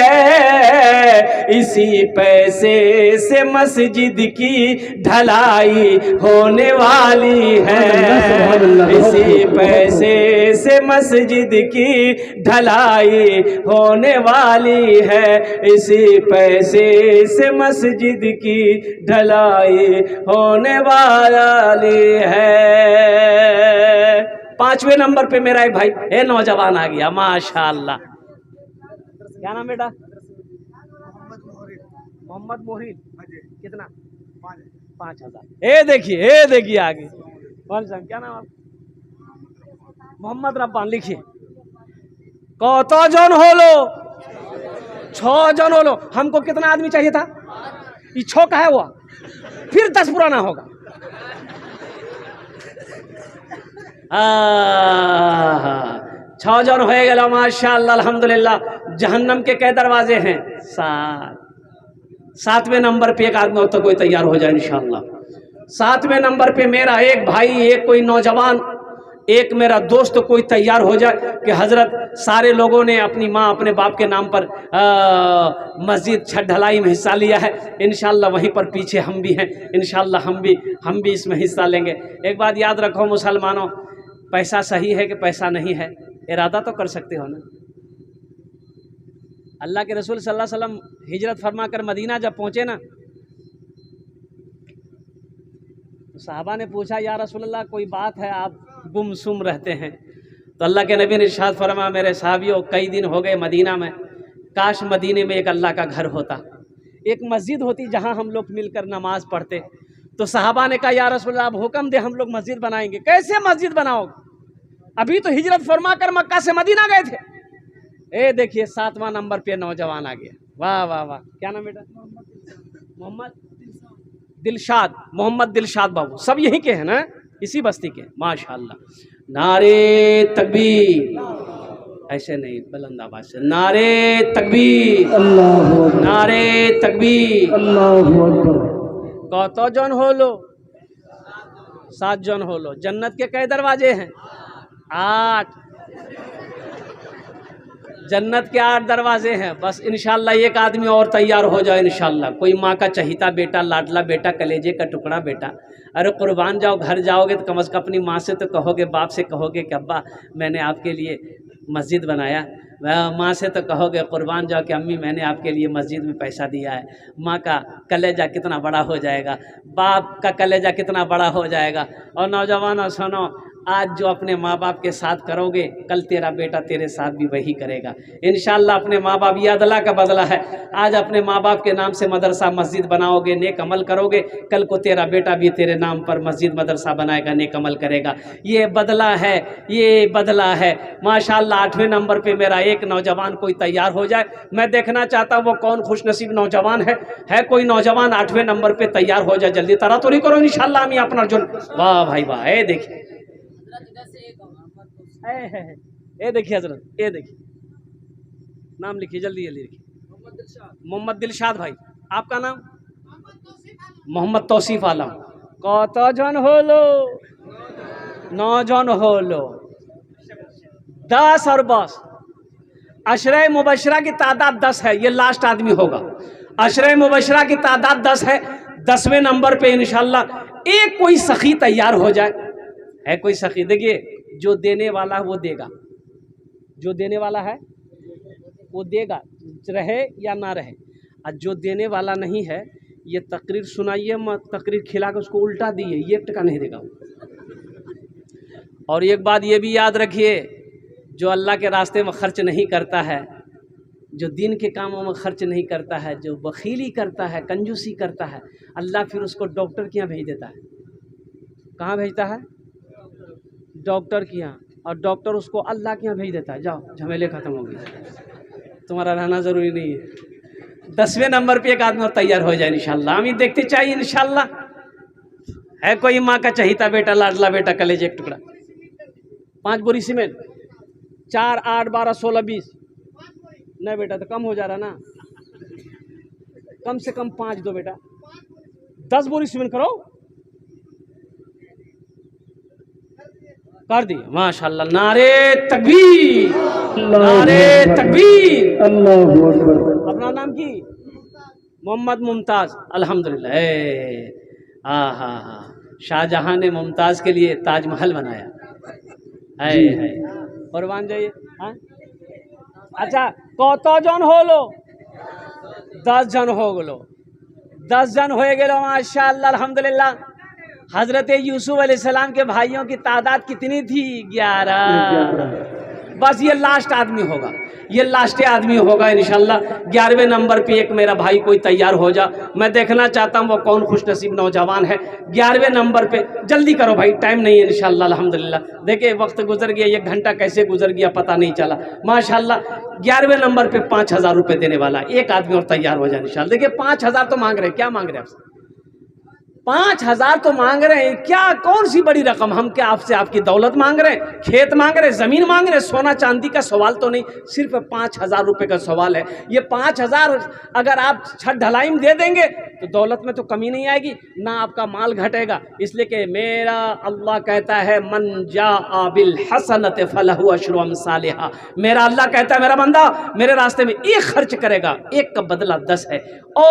इसी पैसे से मस्जिद की ढलाई होने वाली है, इसी पैसे से मस्जिद की ढलाई होने वाली है, इसी पैसे से मस्जिद की ढलाई होने वाली है। 5वें नंबर पे मेरा एक भाई है, नौजवान आ गया माशाल्लाह। क्या नाम बेटा? मोहम्मद मोहिन। कितना? 5,000। ये देखिए आगे क्या नाम? मोहम्मद रब्बान। लिखिए कत जन होलो? 6 जन होलो। हमको कितना आदमी चाहिए था? ये 6 का है हुआ, फिर 10 पुराना होगा। 6 जन हो गया माशाअल्लाह अल्हम्दुलिल्लाह। जहन्नम के कै दरवाजे हैं? 7। 7वें नंबर पे एक आदमी तो कोई तैयार हो जाए इंशाअल्लाह। 7वें नंबर पे मेरा एक भाई, एक कोई नौजवान, एक मेरा दोस्त कोई तैयार हो जाए कि हजरत सारे लोगों ने अपनी माँ अपने बाप के नाम पर मस्जिद छत ढलाई में हिस्सा लिया है, इंशाअल्लाह वहीं पर पीछे हम भी हैं, इंशाअल्लाह हम भी इसमें हिस्सा लेंगे। एक बात याद रखो मुसलमानों, पैसा सही है कि पैसा नहीं है, इरादा तो कर सकते हो ना। अल्लाह के रसूल सल्लल्लाहु अलैहि वसल्लम हिजरत फरमा कर मदीना जब पहुँचे ना, तो साहबा ने पूछा या रसूलल्लाह कोई बात है, आप गुमसुम रहते हैं? तो अल्लाह के नबी ने इरशाद फरमा, मेरे साहबियों कई दिन हो गए मदीना में, काश मदीने में एक अल्लाह का घर होता, एक मस्जिद होती जहाँ हम लोग मिलकर नमाज पढ़ते। तो साहबा ने कहा या रसूलल्लाह आप हुक्म दे, हम लोग मस्जिद बनाएंगे। कैसे मस्जिद बनाओगे? अभी तो हिजरत फरमा कर मक्का से मदीना गए थे। ए देखिए 7वां नंबर पे नौजवान आ गया। वाह वाह वाह। क्या नाम बेटा? मोहम्मद दिलशाद। मोहम्मद दिलशाद बाबू, सब यहीं के हैं ना, इसी बस्ती के माशाअल्लाह। नारे तकबीर, ऐसे नहीं बुलंद आवाज से, नारे तकबीर, अल्लाह नारे तकबीर, अल्लाहु अकबर। कत जन हो लो? 7 जन हो लो। जन्नत के कई दरवाजे हैं? 8। जन्नत के 8 दरवाजे हैं। बस इंशाल्लाह एक आदमी और तैयार हो जाए इंशाल्लाह। कोई माँ का चहीता बेटा, लाडला बेटा, कलेजे का टुकड़ा बेटा। अरे कुर्बान जाओ, घर जाओगे तो कम से कम अपनी माँ से तो कहोगे, बाप से कहोगे कि अब्बा मैंने आपके लिए मस्जिद बनाया। माँ से तो कहोगे कुर्बान जाओ कि अम्मी मैंने आपके लिए मस्जिद में पैसा दिया है। माँ का कलेजा कितना बड़ा हो जाएगा, बाप का कलेजा कितना बड़ा हो जाएगा। और नौजवानों सुनो, आज जो अपने माँ बाप के साथ करोगे, कल तेरा बेटा तेरे साथ भी वही करेगा इंशाअल्लाह। अपने माँ बाप, ये अदला का बदला है। आज अपने माँ बाप के नाम से मदरसा मस्जिद बनाओगे, नेक अमल करोगे, कल को तेरा बेटा भी तेरे नाम पर मस्जिद मदरसा बनाएगा, नेक अमल करेगा। ये बदला है, ये बदला है माशाअल्लाह। 8वें नंबर पे मेरा एक नौजवान कोई तैयार हो जाए। मैं देखना चाहता हूँ वो कौन खुश नसीब नौजवान है कोई नौजवान 8वें नंबर पे तैयार हो जाए, जल्दी तरा तो नहीं करो इंशाअल्लाह। हम अपना जो, वाह भाई वाह। ये देखिए, ये देखिए हजरत, ये देखिए नाम लिखिए, जल्दी जल्दी लिखिए। मोहम्मद दिलशाद भाई, आपका नाम? मोहम्मद तौसीफ आलम। कतजन হলো? 9 जन হলো। 10 और बस। अशरे मुबशरा की तादाद 10 है, ये लास्ट आदमी होगा। अशरे मुबशरा की तादाद 10 है। 10वें नंबर पे इंशाल्लाह एक कोई सखी तैयार हो जाए। है कोई सखी? देखिए, जो देने वाला है वो देगा, जो देने वाला है वो देगा, रहे या ना रहे। और जो देने वाला नहीं है, ये तकरीर सुनाइए मत, तकरीर खिला के उसको उल्टा दिए, ये 1 टका नहीं देगा। और एक बात ये भी याद रखिए, जो अल्लाह के रास्ते में खर्च नहीं करता है, जो दिन के कामों में खर्च नहीं करता है, जो बखीली करता है, कंजूसी करता है, अल्लाह फिर उसको डॉक्टर के यहाँ भेज देता है। कहाँ भेजता है? डॉक्टर के यहाँ। और डॉक्टर उसको अल्लाह के यहाँ भेज देता है, जाओ झमेले ख़त्म हो गए, तुम्हारा रहना ज़रूरी नहीं है। 10वें नंबर पे एक आदमी और तैयार हो जाए इंशाल्लाह। हम ही देखते चाहिए इंशाल्लाह। है कोई माँ का चहीता बेटा, लाडला बेटा, कलेजे एक टुकड़ा। 5 बोरी सीमेंट, 4, 8, 12, 16, 20। नहीं बेटा, तो कम हो जा रहा ना, कम से कम 5 दो बेटा। 10 बोरी सीमेंट करो, कर दिए माशाल्लाह। नारे तकबीर, नारे तकबीर, अल्लाहू अकबर। अपना नाम की? मोहम्मद मुमताज़। अल्हम्दुलिल्लाह। हाँ, शाहजहां ने मुमताज़ के लिए ताजमहल बनाया है। कुर्बान जाइए। हाँ, अच्छा, कतजन হলো? 10 जन हो गलो। 10 जन हो गए माशाल्लाह अल्हम्दुलिल्लाह। हजरत यूसुफ अलैहिस्सलाम के भाइयों की तादाद कितनी थी? 11। बस ये लास्ट आदमी होगा, ये लास्ट आदमी होगा इंशाल्लाह। 11वें नंबर पे एक मेरा भाई कोई तैयार हो जा, मैं देखना चाहता हूँ वो कौन खुशनसीब नौजवान है। 11वें नंबर पे जल्दी करो भाई, टाइम नहीं है इंशाल्लाह अल्हम्दुलिल्लाह। देखिए वक्त गुजर गया, 1 घंटा कैसे गुजर गया पता नहीं चला माशाल्लाह। 11वें नंबर पे 5000 रुपये देने वाला एक आदमी और तैयार हो जाए इंशाल्लाह। देखिए 5000 तो मांग रहे हैं, क्या मांग रहे हैं आपसे? 5000 तो मांग रहे हैं, क्या कौन सी बड़ी रकम? हम क्या आपसे आपकी दौलत मांग रहे हैं, खेत मांग रहे हैं, ज़मीन मांग रहे हैं? सोना चांदी का सवाल तो नहीं, सिर्फ 5000 रुपये का सवाल है। ये 5000 अगर आप छत ढलाई में दे देंगे तो दौलत में तो कमी नहीं आएगी, ना आपका माल घटेगा। इसलिए कि मेरा अल्लाह कहता है मन जाअ बिल हसनत फलहु अशरु अमसालिहा। मेरा अल्लाह कहता है मेरा बंदा मेरे रास्ते में 1 खर्च करेगा, 1 का बदला 10 है। ओ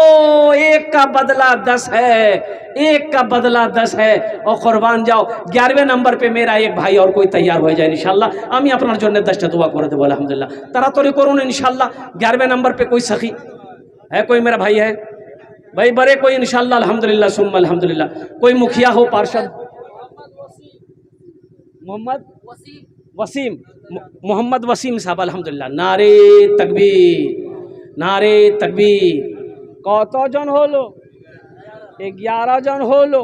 1 का बदला 10 है, 1 का बदला 10 है। और कुर्बान जाओ। 11वें नंबर पे मेरा एक भाई और कोई तैयार हो जाए इंशाल्लाह। আমি আপনার জন্য 10টা दुआ করে দেব আলহামদুলিল্লাহ। তাড়াতাড়ি করুন इंशाल्लाह। 11वें नंबर पे कोई सखी है? कोई मेरा भाई है भाई? बड़े कोई इंशाल्लाह अल्हम्दुलिल्लाह सुम्मा अल्हम्दुलिल्लाह। कोई मुखिया हो, पार्षद? मोहम्मद वसीम, मोहम्मद वसीम साहब अल्हम्दुलिल्लाह। नारे तकबीर, नारे तकबीर। कतजन হলো? 11 जन हो लो।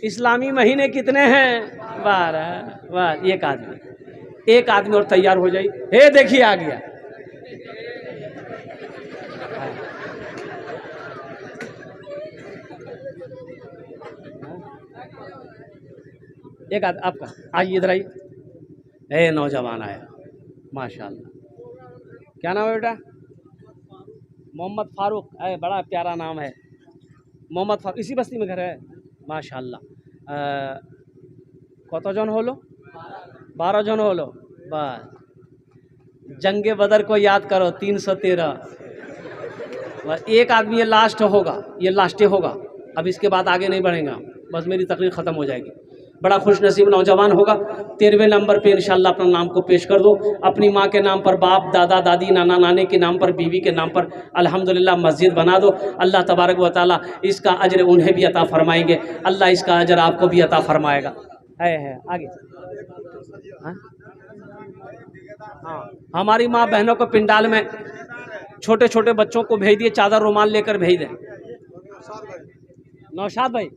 इस्लामी महीने कितने हैं? 12। वाह, एक आदमी और तैयार हो जाए। हे देखिए आ गया। एक आदमी आपका, आइए इधर आइए। हे नौजवान आया माशाल्लाह। क्या नाम है बेटा? मोहम्मद फारूक। बड़ा प्यारा नाम है मोहम्मद फारूक। इसी बस्ती में घर है माशाल्लाह। कतजन হলো? 12 जन হলো। बस जंगे बदर को याद करो, 313। बस एक आदमी ये लास्ट होगा, ये लास्ट होगा। अब इसके बाद आगे नहीं बढ़ेगा, बस मेरी तकरीर ख़त्म हो जाएगी। बड़ा खुश नसीब नौजवान होगा। 13वें नंबर पे इंशाल्लाह अपना नाम को पेश कर दो। अपनी माँ के नाम पर, बाप दादा दादी नाना नानी के नाम पर, बीवी के नाम पर अल्हम्दुलिल्लाह मस्जिद बना दो। अल्लाह तबारक व तआला इसका अजर उन्हें भी अता फरमाएंगे, अल्लाह इसका अजर आपको भी अता फरमाएगा। है आगे। हाँ, हमारी माँ बहनों को पिंडाल में छोटे छोटे बच्चों को भेज दिए, चादर रुमाल लेकर भेज दें। नौशाद भाई,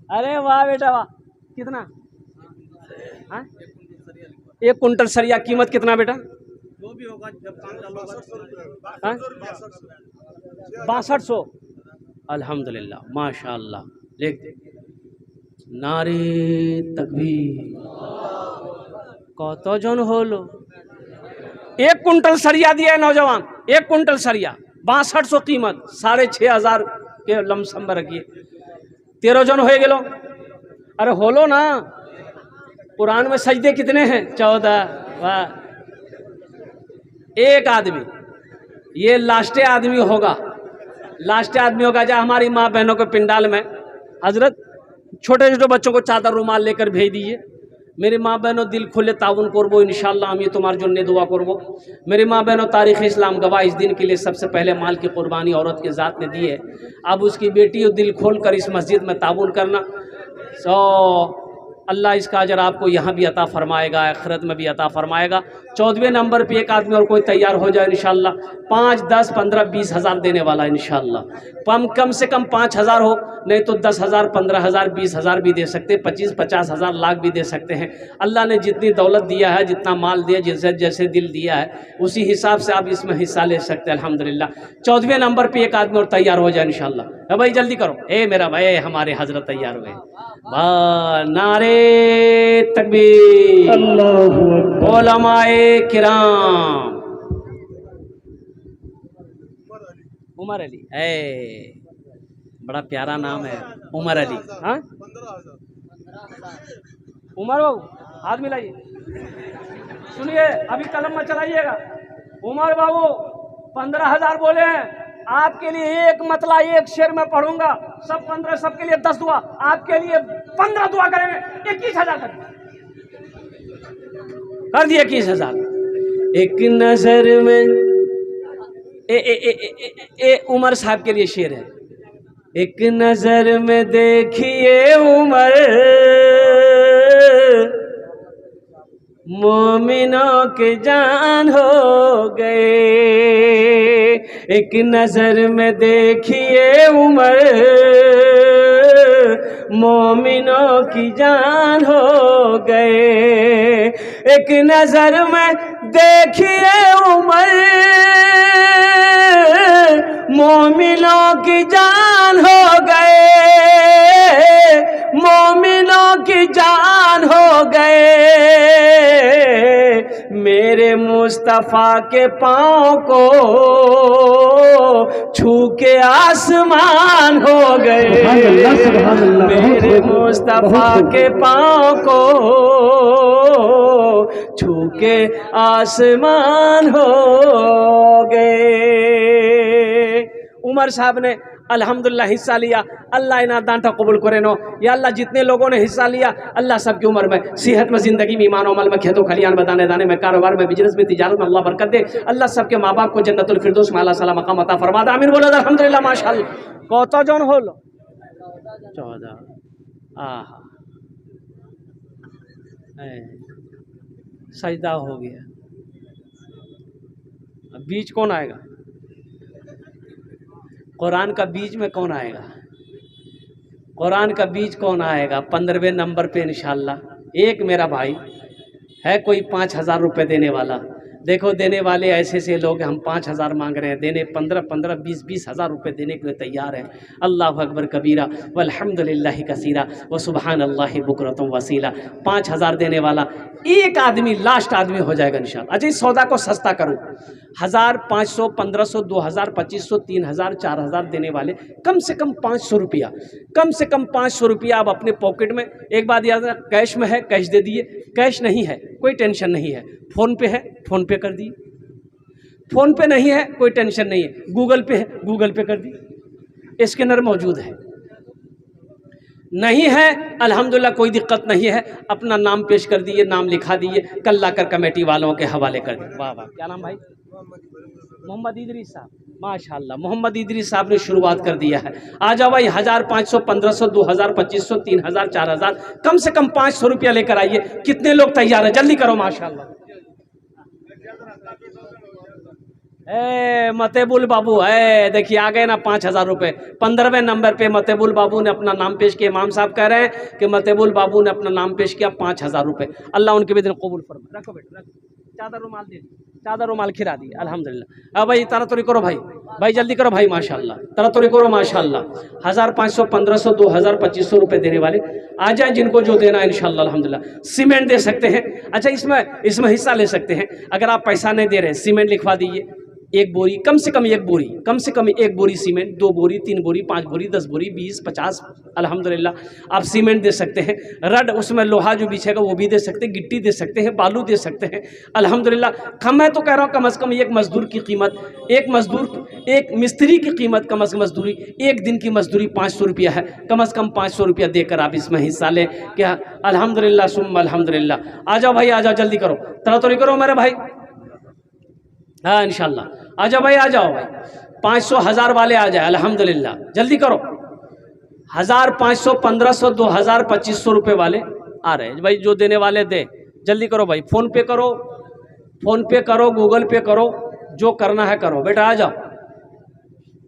अरे वाह बेटा वाह। कितना? हाँ? 1 कुंटल सरिया कीमत कितना बेटा? जो भी होगा जब काम चालू होगा 6200। अल्हम्दुलिल्लाह माशाअल्लाह। लिख दे नारे तकबीर। कतजन হলো? 1 कुंटल सरिया दिया है नौजवान, 1 कुंटल सरिया 6200 कीमत, 6500 के लमसम में रखिए। 13 जन हो गेलो। अरे होलो ना, कुरान में सजदे कितने हैं? 14। वाह, एक आदमी, ये लास्ट आदमी होगा, लास्ट आदमी होगा। जहाँ हमारी माँ बहनों के पिंडाल में हजरत छोटे छोटे बच्चों को चादर रुमाल लेकर भेज दीजिए। मेरी माँ बहनों दिल खुले ताउन करबो इंशाल्लाह, हम ये तुम्हारे जन्ने दुआ करबो। मेरी माँ बहनों, तारीख़ इस्लाम गवाह इस दिन के लिए सबसे पहले माल की कुर्बानी औरत की ज़ात ने दी है। अब उसकी बेटी दिल खोल कर इस मस्जिद में ताउन करना, सो अल्लाह इसका अजर आपको यहाँ भी अता फरमाएगा, आखिरत में भी अता फरमाएगा। 14वें नंबर पे एक आदमी और कोई तैयार हो जाए इंशाल्लाह, 5, 10, 15, 20 हज़ार देने वाला इंशाल्लाह। कम से कम 5,000 हो, नहीं तो 10,000, 15,000, 20,000 भी दे सकते, 25, 50,000, लाख भी दे सकते हैं। अल्लाह ने जितनी दौलत दिया है, जितना माल दिया, जैसे जैसे दिल दिया है, उसी हिसाब से आप इसमें हिस्सा ले सकते हैं अल्हम्दुलिल्लाह। 14वें नंबर पे एक आदमी और तैयार हो जाए इंशाल्लाह। भाई जल्दी करो, मेरा भाई, हमारे हजरत तैयार हुए। नारे तकबीर, अल्लाहु अकबर। उलमाए किराम, उमर अली, बड़ा प्यारा नाम है उमर अली। हाँ, उमर बाबू हाथ मिलाइए, सुनिए, अभी कलम में चलाइएगा। उमर बाबू 15,000 बोले हैं, आपके लिए एक मतला एक शेर में पढ़ूंगा, सब 15, सबके लिए 10 दुआ, आपके लिए 15 दुआ करेंगे। 21,000 कर दिए, 21,000। एक नजर में उमर साहब के लिए शेर है। एक नजर में देखिए उमर, मोमिनों के जान हो गए। एक नजर में देखिए उमर, मोमिनों की जान हो गए। एक नजर में देखिए उमर, मोमिनों की जान हो गए, मोमिनों की जान हो गए। मेरे मुस्तफ़ा के पाँव को छू के आसमान हो गए। मेरे मुस्तफ़ा के पाँव को छू के आसमान हो गए। उमर साहब ने अल्हम्दुलिल्लाह हिस्सा लिया। अल्लाह इना दांटा कबूल करे नो। या अल्लाह जितने लोगों ने हिस्सा लिया, अल्लाह सबकी उम्र में, सेहत में, ज़िंदगी में, ईमान अमल में, खेतों खलियान में, दाने दाने में, कारोबार में, बिजनेस में, तिजारत में अल्लाह बरकत दे। अल्लाह सबके माँ बाप को जन्नतुल फिरदौस में अल्लाह सला मकाम अता फरमा दे। आमीन बोलो अल्हम्दुलिल्लाह माशाअल्लाह। कत जन होल? 14। आहा, सजदा हो गया। अब बीच कौन आएगा? कुरान का बीज में कौन आएगा? कुरान का बीज कौन आएगा? 15वें नंबर पे इंशाल्लाह। एक मेरा भाई है, कोई 5,000 रुपये देने वाला। देखो, देने वाले ऐसे से लोग, हम 5,000 मांग रहे हैं, देने 15, 15, 20, 20 हज़ार रुपये देने के लिए तैयार हैं। अल्लाह अकबर कबीरा वल्हम्दुलिल्लाहि कसीरा व सुबहानल्लाहि बुकरतुम वसीला। 5,000 देने वाला एक आदमी लास्ट आदमी हो जाएगा इंशाल्लाह। अच्छा, इस सौदा को सस्ता करूँ, 1,000, 500, 1,500, 2,000, 2,500, 3,000, 4,000 देने वाले कम से कम 500 रुपया, कम से कम 500 रुपया आप अपने पॉकेट में, एक बात याद रखना, कैश में है कैश दे दिए, कैश नहीं है कोई टेंशन नहीं है, फ़ोन पे है फ़ोन पे कर दिए, फ़ोन पे नहीं है कोई टेंशन नहीं है, गूगल पे है गूगल पे कर दिए, स्कैनर मौजूद है, नहीं है अल्हम्दुलिल्लाह कोई दिक्कत नहीं है, अपना नाम पेश कर दिए, नाम लिखा दिए, कल लाकर कमेटी वालों के हवाले कर दिए। वाह वाह, क्या नाम भाई? मोहम्मद इदरीस साहब, माशाल्लाह मोहम्मद इदरीस साहब ने शुरुआत कर दिया है। आ जाओ भाई, 1,000, 500, 1,500, 2,000, 2,500, 3,000, 4,000, कम से कम 500 रुपया लेकर आइए। कितने लोग तैयार हैं? जल्दी करो माशाल्लाह। मतेबुल बाबू है, देखिए आ गए ना 5,000 रुपये। 15वें नंबर पे मतेबुल बाबू ने अपना नाम पेश किया। इमाम साहब कह रहे हैं कि मतेबुल बाबू ने अपना नाम पेश किया, 5,000 रुपये। अल्लाह उनके भी दिन कबूल फरमाए। रखो बेटा, रखो, चादर रुमाल दे दी, चादर रुमाल खिला दी अल्हम्दुलिल्लाह। अब भाई तरातरी करो भाई, भाई जल्दी करो भाई माशाल्लाह, तरातरी करो माशाल्लाह। 1,000, 500, 1,500, 2,000, 2,500 रुपये देने वाले आ जाए, जिनको जो देना है इंशाल्लाह अल्हम्दुलिल्लाह। सीमेंट दे सकते हैं, अच्छा इसमें हिस्सा ले सकते हैं। अगर आप पैसा नहीं दे रहे हैं, सीमेंट लिखवा दीजिए, एक बोरी, कम से कम एक बोरी, कम से कम एक बोरी सीमेंट, 2 बोरी, 3 बोरी, 5 बोरी, 10 बोरी, 20, 50, अल्हम्दुलिल्लाह आप सीमेंट दे सकते हैं। रड उसमें लोहा जो बिछेगा वो भी दे सकते हैं, गिट्टी दे सकते हैं, बालू दे सकते हैं, अल्हम्दुलिल्लाह। मैं तो कह रहा हूँ कम से कम एक मजदूर की कीमत, एक मिस्त्री की कीमत, कम से कम मजदूरी, एक दिन की मजदूरी 500 रुपया है। कम से कम 500 रुपया देकर आप इसमें हिस्सा लें। क्या अल्हम्दुलिल्लाह सुम्मा अल्हम्दुलिल्लाह। आ जाओ भाई, आ जाओ, जल्दी करो, तड़ातड़ी करो मेरे भाई। हाँ इंशाल्लाह आ जाओ भाई, आ जाओ भाई। 500 1000 वाले आ जाए, अल्हम्दुलिल्लाह जल्दी करो। 1000, 500, 1500, 2000, 2500 रुपये वाले आ रहे हैं भाई। जो देने वाले दे, जल्दी करो भाई। फ़ोन पे करो, गूगल पे करो, जो करना है करो बेटा, आ जाओ।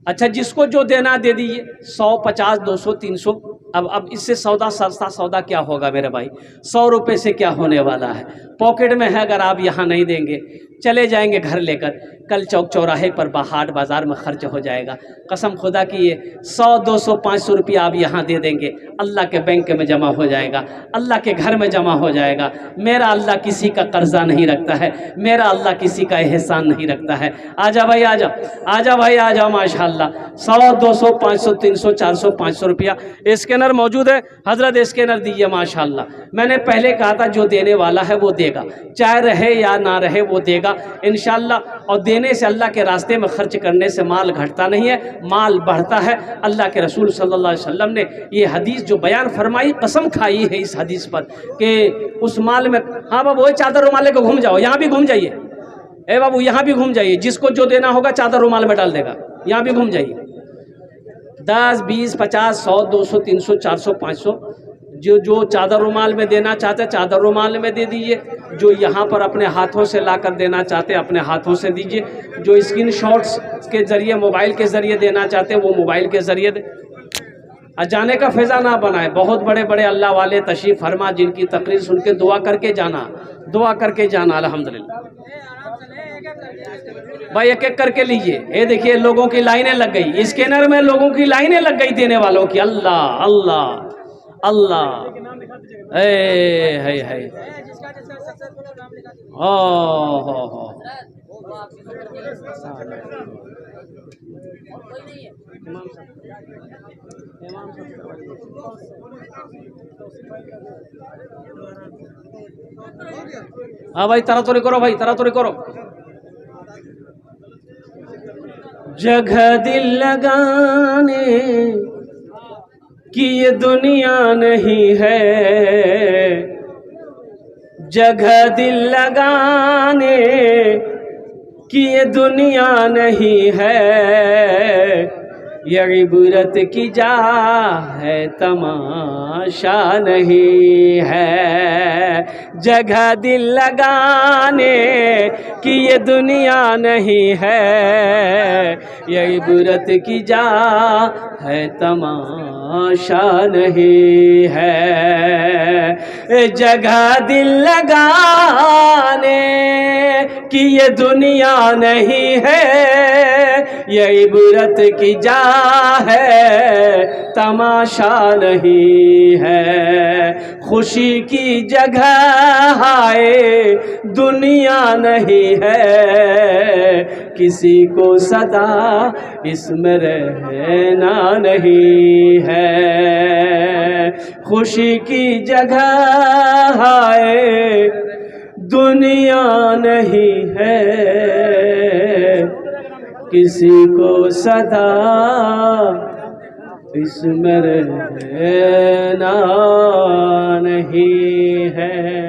अच्छा, जिसको जो देना दे दीजिए, 100, 50, 200, 300। अब इससे सौदा, सस्ता सौदा क्या होगा मेरे भाई? 100 रुपये से क्या होने वाला है? पॉकेट में है, अगर आप यहाँ नहीं देंगे, चले जाएंगे घर लेकर, कल चौक चौराहे पर हाट बाज़ार में खर्च हो जाएगा। कसम खुदा की ये 100, 200, 500 रुपया आप यहाँ दे देंगे, अल्लाह के बैंक में जमा हो जाएगा, अल्लाह के घर में जमा हो जाएगा। मेरा अल्लाह किसी का कर्जा नहीं रखता है, मेरा अल्लाह किसी का एहसान नहीं रखता है। आजा भाई, आ जाओ, आजा भाई, आ जाओ माशाल्लाह। 100, 200, 500, 300, 400, 500 रुपया स्कैनर मौजूद है। हजरत स्कैनर दीजिए माशाल्लाह। मैंने पहले कहा था जो देने वाला है वो देगा, चाहे रहे या ना रहे वो देगा इंशाल्लाह। और देने से, अल्लाह के रास्ते में खर्च करने से माल घटता नहीं है, माल बढ़ता है। अल्लाह के रसूल सल्लल्लाहु अलैहि वसल्लम ने ये हदीस जो बयान फरमाई, कसम खाई है इस हदीस पर कि उस माल में, हाँ बाबू वही चादर रुमाले को घूम जाओ, यहाँ भी घूम जाइए, ए बाबू यहाँ भी घूम जाइए, जिसको जो देना होगा चादर रुमाल में डाल देगा, यहाँ भी घूम जाइए। 10, 20, 50, 100, 200, 300, 400, 500, जो चादर रुमाल में देना चाहते चादर रुमाल में दे दीजिए। जो यहाँ पर अपने हाथों से लाकर देना चाहते अपने हाथों से दीजिए। जो स्क्रीन शॉट्स के ज़रिए, मोबाइल के ज़रिए देना चाहते वो मोबाइल के ज़रिए दे। जाने का फ़िज़ा ना बनाए। बहुत बड़े बड़े अल्लाह वाले तशरीफ़ फरमा, जिनकी तकरीर सुन के दुआ करके जाना, दुआ करके जाना अल्हम्दुलिल्लाह। भाई एक एक करके लीजिए। ये देखिए लोगों की लाइनें लग गई, स्कैनर में लोगों की लाइनें लग गई देने वालों की। अल्लाह अल्लाह अल्लाह, है हो। हाँ भाई तरातरी करो, भाई तरातरी करो। जगह दिल लगाने की ये दुनिया नहीं है, जगह दिल लगाने की ये दुनिया नहीं है। ये इबरत की जा है, तमाशा नहीं है। जगह दिल लगाने की ये दुनिया नहीं है, ये इबरत की जा है, तमाशा नहीं है। जगह दिल लगाने की ये दुनिया नहीं है, ये इबरत की जा है, तमाशा नहीं है। खुशी की जगह है, दुनिया नहीं है, किसी को सदा इसमें रहना नहीं है। खुशी की जगह है, दुनिया नहीं है, किसी को सदा इसमें रहना नहीं है।